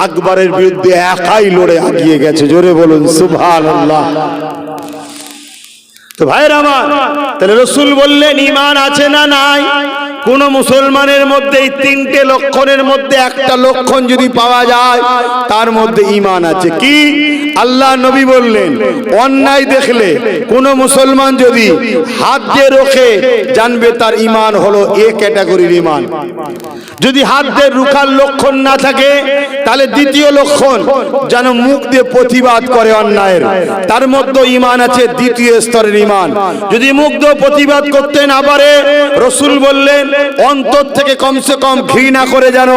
আকবরের বিরুদ্ধে একাই লড়ে এগিয়ে গেছে। জোরে বলুন সুবহানাল্লাহ। তো ভাইরা আমার, তাহলে রাসূল বললেন ঈমান আছে না নাই? কোন মুসলমানের মধ্যে এই তিনটে লক্ষণের মধ্যে একটা লক্ষণ যদি পাওয়া যায়, তার মধ্যে ঈমান আছে। কি? আল্লাহ নবী বললেন, অন্যায় দেখলে কোন মুসলমান যদি হাত দিয়ে রোখে, জানবে তার ঈমান হলো এ ক্যাটাগরির ঈমান। যদি হাত দিয়ে রুখার লক্ষণ না থাকে, তাহলে দ্বিতীয় লক্ষণ যেন মুখ দিয়ে প্রতিবাদ করে অন্যায়ের, তার মধ্যে ঈমান আছে, দ্বিতীয় স্তরের ঈমান। যদি মুখ দিয়ে প্রতিবাদ করতে না পারে, রাসূল বললেন অন্তর থেকে কমসে কম ঘৃণা করে যেন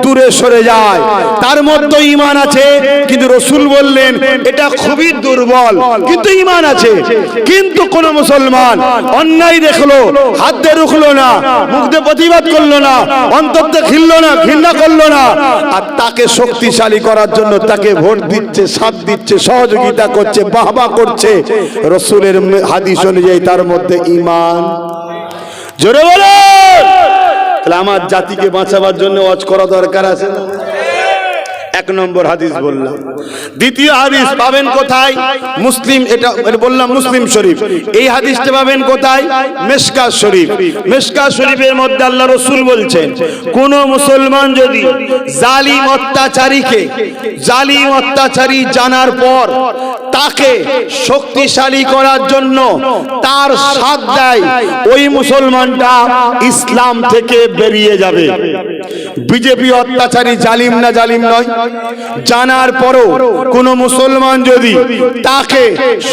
দূরে সরে যায়, তার মধ্যে ঈমান আছে। কিন্তু রাসূল বললেন এটা খুবই দুর্বল, কিন্তু ঈমান আছে। কিন্তু কোন মুসলমান অন্যায় দেখলো, হাত দিয়ে রুখলো না, মুখ দিয়ে প্রতিবাদ করলো না, অন্তর থেকে ঘৃণলো না, ঘৃণা করলো না, আর তাকে শক্তিশালী করার জন্য তাকে ভোট দিচ্ছে, সাথ দিচ্ছে, সহযোগিতা করছে, বাহবা করছে, রাসূলের হাদিস অনুযায়ী তার মধ্যে ঈমান। জোরে বলো। তাহলে আমার জাতিকে বাঁচাবার জন্য ওয়াজ করা দরকার আছে না? এক নম্বর হাদিস বললাম। দ্বিতীয় হাদিস পাবেন কোথায়? মুসলিম, এটা বললাম মুসলিম শরীফ। এই হাদিসটা পাবেন কোথায়? মিশকাত শরীফ। মিশকাত শরীফের মধ্যে আল্লাহ রাসূল বলছেন, কোন মুসলমান যদি জালিম অত্যাচারীকে, জালিম অত্যাচারী জানার পর তাকে শক্তিশালী করার জন্য তার সাথ দেয়, ওই মুসলমানটা ইসলাম থেকে বেরিয়ে যাবে। বিজেপি অত্যাচারী জালিম না জালিম নয়? জানার পরও কোন মুসলমান যদি তাকে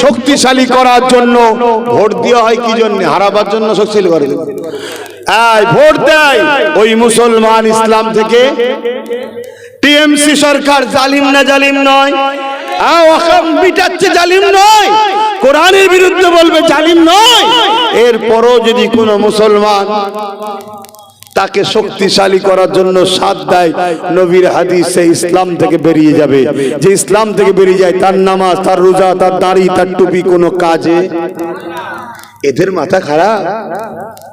শক্তিশালী করার জন্য ভোট দেওয়া হয়, কি জন্য? হারাবার জন্য শক্তিশালী করে ভোট দেয়, ওই মুসলমান ইসলাম থেকে। টিএমসি সরকার জালিম না জালিম নয়? বিটাচ্ছে জালিম নয়, কোরআনের বিরুদ্ধে বলবে জালিম নয়। এরপরও যদি কোন মুসলমান তাকে শক্তিশালী করার জন্য সাথ দেয়, নবীর হাদিসে ইসলাম থেকে বেরিয়ে যাবে। যে ইসলাম থেকে বেরিয়ে যায়, তার নামাজ, তার রোজা, তার দাড়ি, তার টুপি কোনো কাজে। এদের মাথা খারাপ।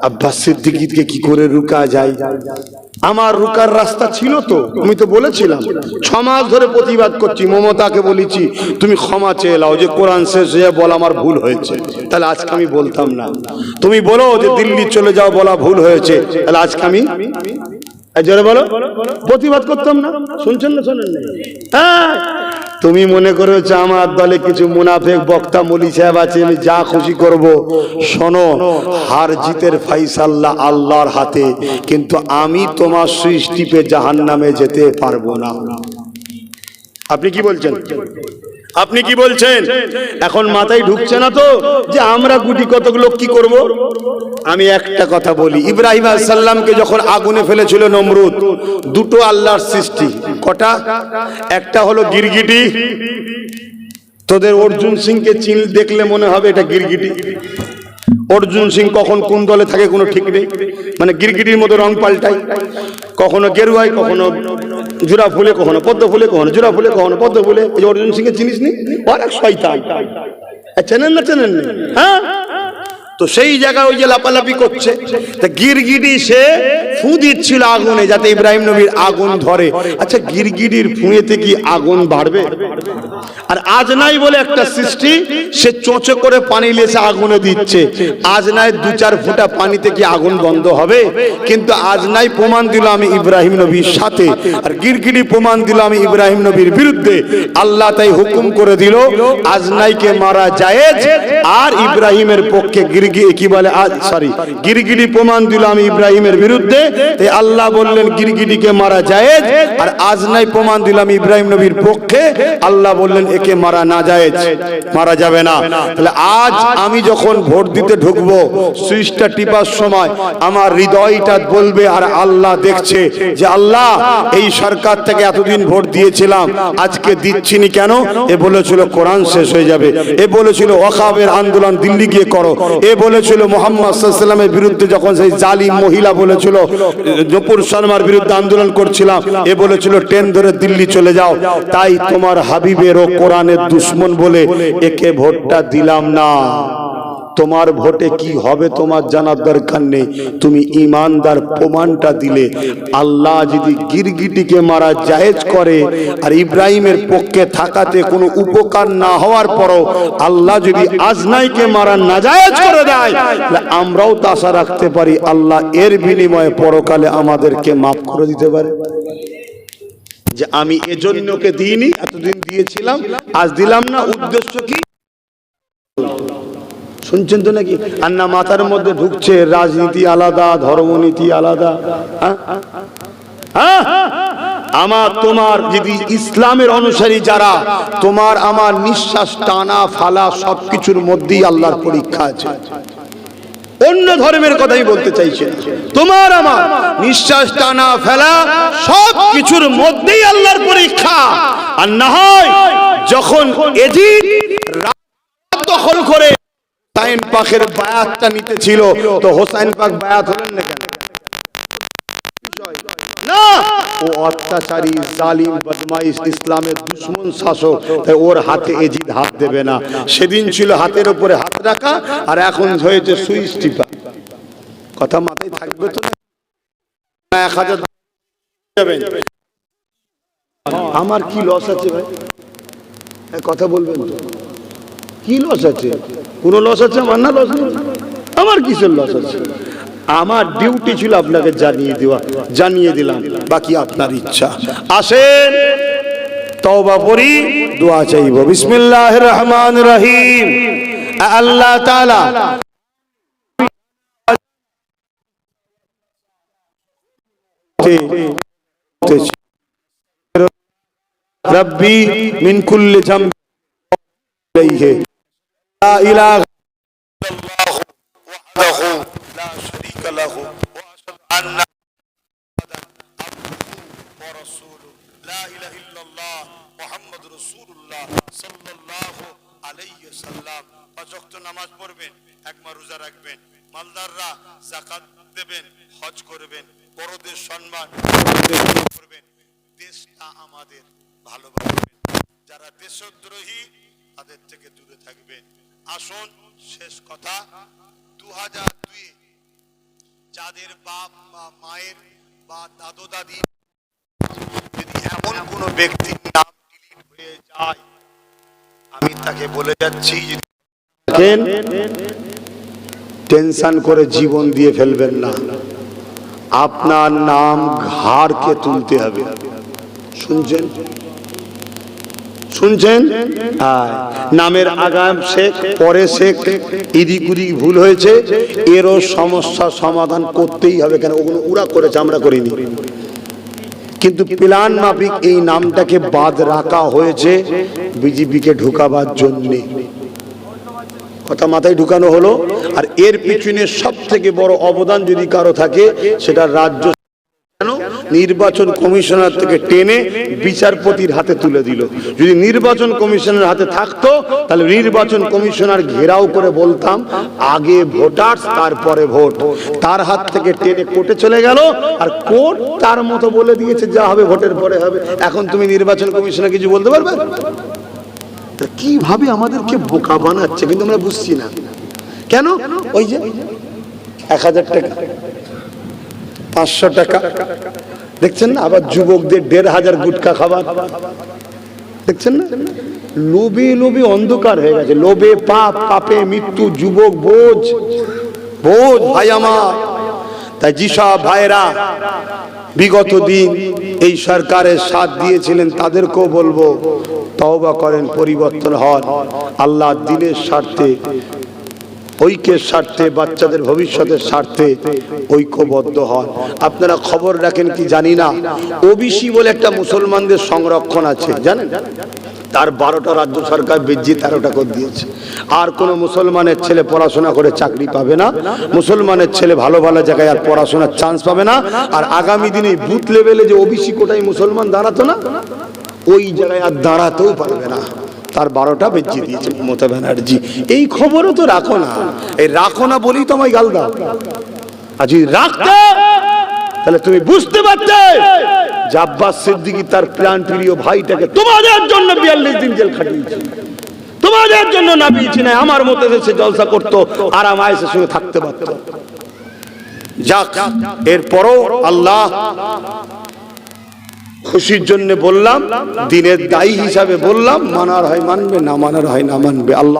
আব্বাস সিদ্দিকীকে কি করে রুকা যায়? আমার রুকার রাস্তা ছিল তো, আমি তো বলেছিলাম 6 মাস ধরে প্রতিবাদ করছি, মমতাকে বলেছি তুমি ক্ষমা চেয়ে নাও, যে কোরআন শেষ হয়ে বল আমার ভুল হয়েছে, তাহলে আজকে আমি বলতাম না। তুমি বলো যে দিল্লি চলে যাও, বলা ভুল হয়েছে, তাহলে আজকে আমি জোরে বলো প্রতিবাদ করতাম না। শুনছেন না? শোনেন না? হ্যাঁ, তুমি মনে করেছো আমার দলে কিছু মুনাফেক বক্তা মলি সাহেব আছে, আমি যা খুশি করব। শোনো, হার জিতের ফাইসাল্লাহ আল্লাহর হাতে, কিন্তু আমি তোমার সুইচ টিপে জাহান্নামে যেতে পারবো না। আপনি কি বলছেন? আপনি কি বলছেন? এখন মাথায় ঢুকছে না তো যে আমরা গুটি কতক লোক কি করব? আমি একটা কথা বলি, ইব্রাহিম আলাইহিস সালামকে যখন আগুনে ফেলেছিল নমরুদ, দুটো আল্লাহর সৃষ্টি। কটা? একটা হলো গিরগিটি। তোদের অর্জুন সিংকে চিন দেখলে মনে হবে এটা গিরগিটি। অর্জুন সিং কখন কোন দলে থাকে কোনো ঠিক নেই, মানে গিরগিটির মতো রং পাল্টায়, কখনো গেরুয়ায়, কখনো জোড়া ফুলে, কখনো পদ্ম ফুলে, কখনো জোড়া ফুলে, কখনো পদ্ম ফুলে। এই অর্জুন সিং এর চিনিস নি? অনেক শয়তান। চেনেন না? চেনেন না? হ্যাঁ, তো সেই জায়গায় ওই যে লাপালাপি করছে, তা গিরগিটি সে ফু দিচ্ছিল আগুনে যাতে ইব্রাহিম নবীর আগুন ধরে। আচ্ছা, গিরগিটির ফুঁয়েতে কি আগুন বাড়বে? আর আজনাই বলে একটা সৃষ্টি, সে চোঁচে করে পানি লেসে আগুনে দিচ্ছে। আজনাই 2-4 ফোঁটা পানিতে কি আগুন বন্ধ হবে? কিন্তু আজনাই প্রমাণ দিল আমি ইব্রাহিম নবীর সাথে, আর গিরগিটি প্রমাণ দিল আমি ইব্রাহিম নবীর বিরুদ্ধে। আল্লাহ তাই হুকুম করে দিল আজনাইকে মারা জায়েজ, আর ইব্রাহিমের পক্ষে গিরগিটি প্রমাণ দিল আমি ইব্রাহিমের বিরুদ্ধে। তাই আল্লাহ বললেন গিরগিটিকে মারা জায়েজ, আর আজনাই প্রমাণ দিল আমি ইব্রাহিম নবীর পক্ষে। আল্লাহ বললেন একে মারা না জায়েজ, মারা যাবে না। তাহলে আজ আমি যখন ভোট দিতে ঢুকবো, সুইচটা টিপার সময় আমার হৃদয়টা বলবে, আর আল্লাহ দেখছে যে আল্লাহ এই সরকার থেকে এতদিন ভোট দিয়েছিলাম, আজকে দিচ্ছিনি কেন? এ বলেছিল কোরআন শেষ হয়ে যাবে, এ বলেছিল ওয়াকাফের আন্দোলন দিল্লি গিয়ে করো, এ বলেছিল মুহাম্মদ সাল্লাল্লাহু আলাইহি ওয়াসাল্লামের বিরুদ্ধে যখন সেই জালিম মহিলা বলেছিল জপুর শর্মার বিরুদ্ধে আন্দোলন করছিলাম, এ বলেছিল ট্রেন ধরে দিল্লি চলে যাও। তাই তোমার হাবিবের ও কোরআনের দুশ্মন বলে একে ভোটটা দিলাম না। তোমার ভোটে কি হবে তোমার জানার দরকার নেই, তুমি ইমানদার প্রমাণটা দিলে। আল্লাহ যদি গিরগিটিকে মারা জায়েজ করে, আর ইব্রাহিমের পক্ষে থাকাতে কোনো উপকার না হওয়ার পরও আল্লাহ যদি আজনাইকে মারা নাজায়েজ করে দেয়, তাহলে আমরাও তো আশা রাখতে পারি আল্লাহ এর বিনিময়ে পরকালে আমাদেরকে মাফ করে দিতে পারে। যে আমি এজন্য ওকে দিইনি, এতদিন দিয়েছিলাম, আজ দিলাম না, উদ্দেশ্য কি? শুনছেন তো নাকি? আর না মাথার মধ্যে ঢুকছে রাজনীতি আলাদা, ধর্মনীতি আলাদা। আমার তোমার যদি ইসলামের অনুসারী যারা, তোমার আমার নিঃশ্বাস টানা ফালা সবকিছুর মধ্যেই আল্লাহর পরীক্ষা আছে। অন্য ধর্মের কথাই বলতে চাইছে, তোমার আমার নিঃশ্বাস টানা ফেলা সব কিছুর মধ্যেই আল্লাহর পরীক্ষা। আর না হয় যখন এজিদ দখল করে হোসাইন পাকের বায়াতটা নিতে ছিল, তো হোসাইন পাক বায়াত হলেন না কেন? না, ও অত্যাচারী, জালিম, বদমাইশ, ইসলামের দুশ্মন শাসক, তাই ওর হাতে এজিদ হাত দেবে না। সেদিন ছিল হাতের উপরে হাত রাখা, আর এখন হয়েছে সুইচ টিপা। কথা মাথায় থাকবে তো? 1000 যাবেন, আমার কি লস আছে ভাই? কথা বলবেন তো? কি লস আছে? কোন লস আছে আমার? না, লস নেই। আমার কিসের লস আছে? আমার ডিউটি ছিল আপনাকে জানিয়ে দেওয়া, জানিয়ে দিলাম, বাকি আপনার ইচ্ছা। আসেন তওবা করি, দোয়া চাইব। বিসমিল্লাহির রহমানির রহিম। আল্লাহ তাআলা রব্বি মিন কুল্লি জামবি ইলাইহি লা ইলাহা ইল্লাল্লাহু ওয়াহদাহু লা শারীকা লাহু ওয়া আশহাদু আন্না মুহাম্মাদান আবদুহু ওয়া রাসূলুহু লা ইলাহা ইল্লাল্লাহ মুহাম্মাদুর রাসূলুল্লাহ সাল্লাল্লাহু আলাইহি ওয়াসাল্লাম। 5 ওয়াক্ত নামাজ পড়বেন, একবার রোজা রাখবেন, মালদাররা যাকাত দেবেন, হজ করবেন, বড়দের সম্মান করবেন, দেশটা আমাদের ভালোবাসবেন, যারা দেশদ্রোহী তাদের থেকে দূরে থাকবেন। আসুন শেষ কথা 2002 যাদের বাপ বা মায়ের বা দাদু দাদি যদি এমন কোন ব্যক্তির নাম ডিলিট হয়ে যায়, আমি তাকে বলে যাচ্ছি টেনশন করে জীবন দিয়ে ফেলবেন না, আপনার নাম ঘাড়কে তুলতে হবে। শুনছেন শুনছেন? নামের আগাম শেখ পরে শেখ, এদিক ওদিক ভুল হয়েছে, এরও সমস্যা সমাধান করতেই হবে। কেন? ওগুলো ওরা করেছে, আমরা করিনি। কিন্তু প্ল্যান মাফিক এই নামটাকে বাদ রাখা হয়েছে বিজেপিকে ঢুকাবার জন্য। কথা মাথায় ঢুকানো হলো। আর এর পিছনে সব থেকে বড় অবদান যদি কারো থাকে, সেটা রাজ্য নির্বাচন কমিশনার থেকে টেনে বিচারপতির হাতে তুলে দিল। যদি নির্বাচন কমিশনের হাতে থাকতো, তাহলে নির্বাচন কমিশনার ঘেরাও করে বলতাম আগে ভোটার তারপরে ভোট। তার হাত থেকে টেনে কোর্টে চলে গেল, আর কোর্ট তার মতো বলে দিয়েছে যা হবে ভোটের পরে হবে। এখন তুমি নির্বাচন কমিশনার কিছু বলতে পারবে? কিভাবে আমাদেরকে বোকা বানাচ্ছে, কিন্তু আমরা বুঝছি না কেন। ওই যে 1000 টাকা 500 টাকা দেখছেন না, আবার যুবকদের 1500 গুটখা খাবার দেখছেন না। লোভে লোভে অন্ধকার হয়ে গেছে, লোভে পাপ, পাপে মৃত্যু, যুবক বোঝ বোঝ ভাই আমার। তাই যেসব ভাইরা বিগত দিন এই সরকারের সাথ দিয়েছিলেন, তাদেরকেও বলবো তওবা করেন, পরিবর্তন হন, আল্লাহ দিনের স্বার্থে, ঐক্যের স্বার্থে, বাচ্চাদের ভবিষ্যতের স্বার্থে ঐক্যবদ্ধ হন। আপনারা খবর রাখেন কি জানি না, ওবিসি বলে একটা মুসলমানদের সংরক্ষণ আছে, জানেন? তার 12টা রাজ্য সরকার বেজ্জি 13টা করে দিয়েছে। আর কোন মুসলমানের ছেলে পড়াশোনা করে চাকরি পাবে না, মুসলমানের ছেলে ভালো ভালো জায়গায় আর পড়াশোনার চান্স পাবে না। আর আগামী দিনে বুথ লেভেলে যে ওবিসি কোটায় মুসলমান দাঁড়াতো না, ওই জায়গায় আর দাঁড়াতেও পারবে না। তার 12টা বেজ্জি দিয়েছে মমতা ব্যানার্জি। এই খবরও তো রাখো না, এই রাখো না বলেই তো আমায় গাল দাও। আর যদি রাখতে, তাহলে তুমি বুঝতে পারতে যে আব্বাস সিদ্দিকী তার প্রাণ প্রিয় ভাইটাকে তোমাদের জন্য 42 দিন জেল খাটিয়েছে, তোমাদের জন্য না পিছিয়ে নাই, আমার মতো দেশে জলসা করতো, আরাম আয়েশের সঙ্গে থাকতে পারতো। যাক, এরপরও আল্লাহ খুশির জন্য বললাম, দিনের দায়ী হিসাবে বললাম, মানার হয় মানবে, না মানার হয় না মানবে। আল্লাহ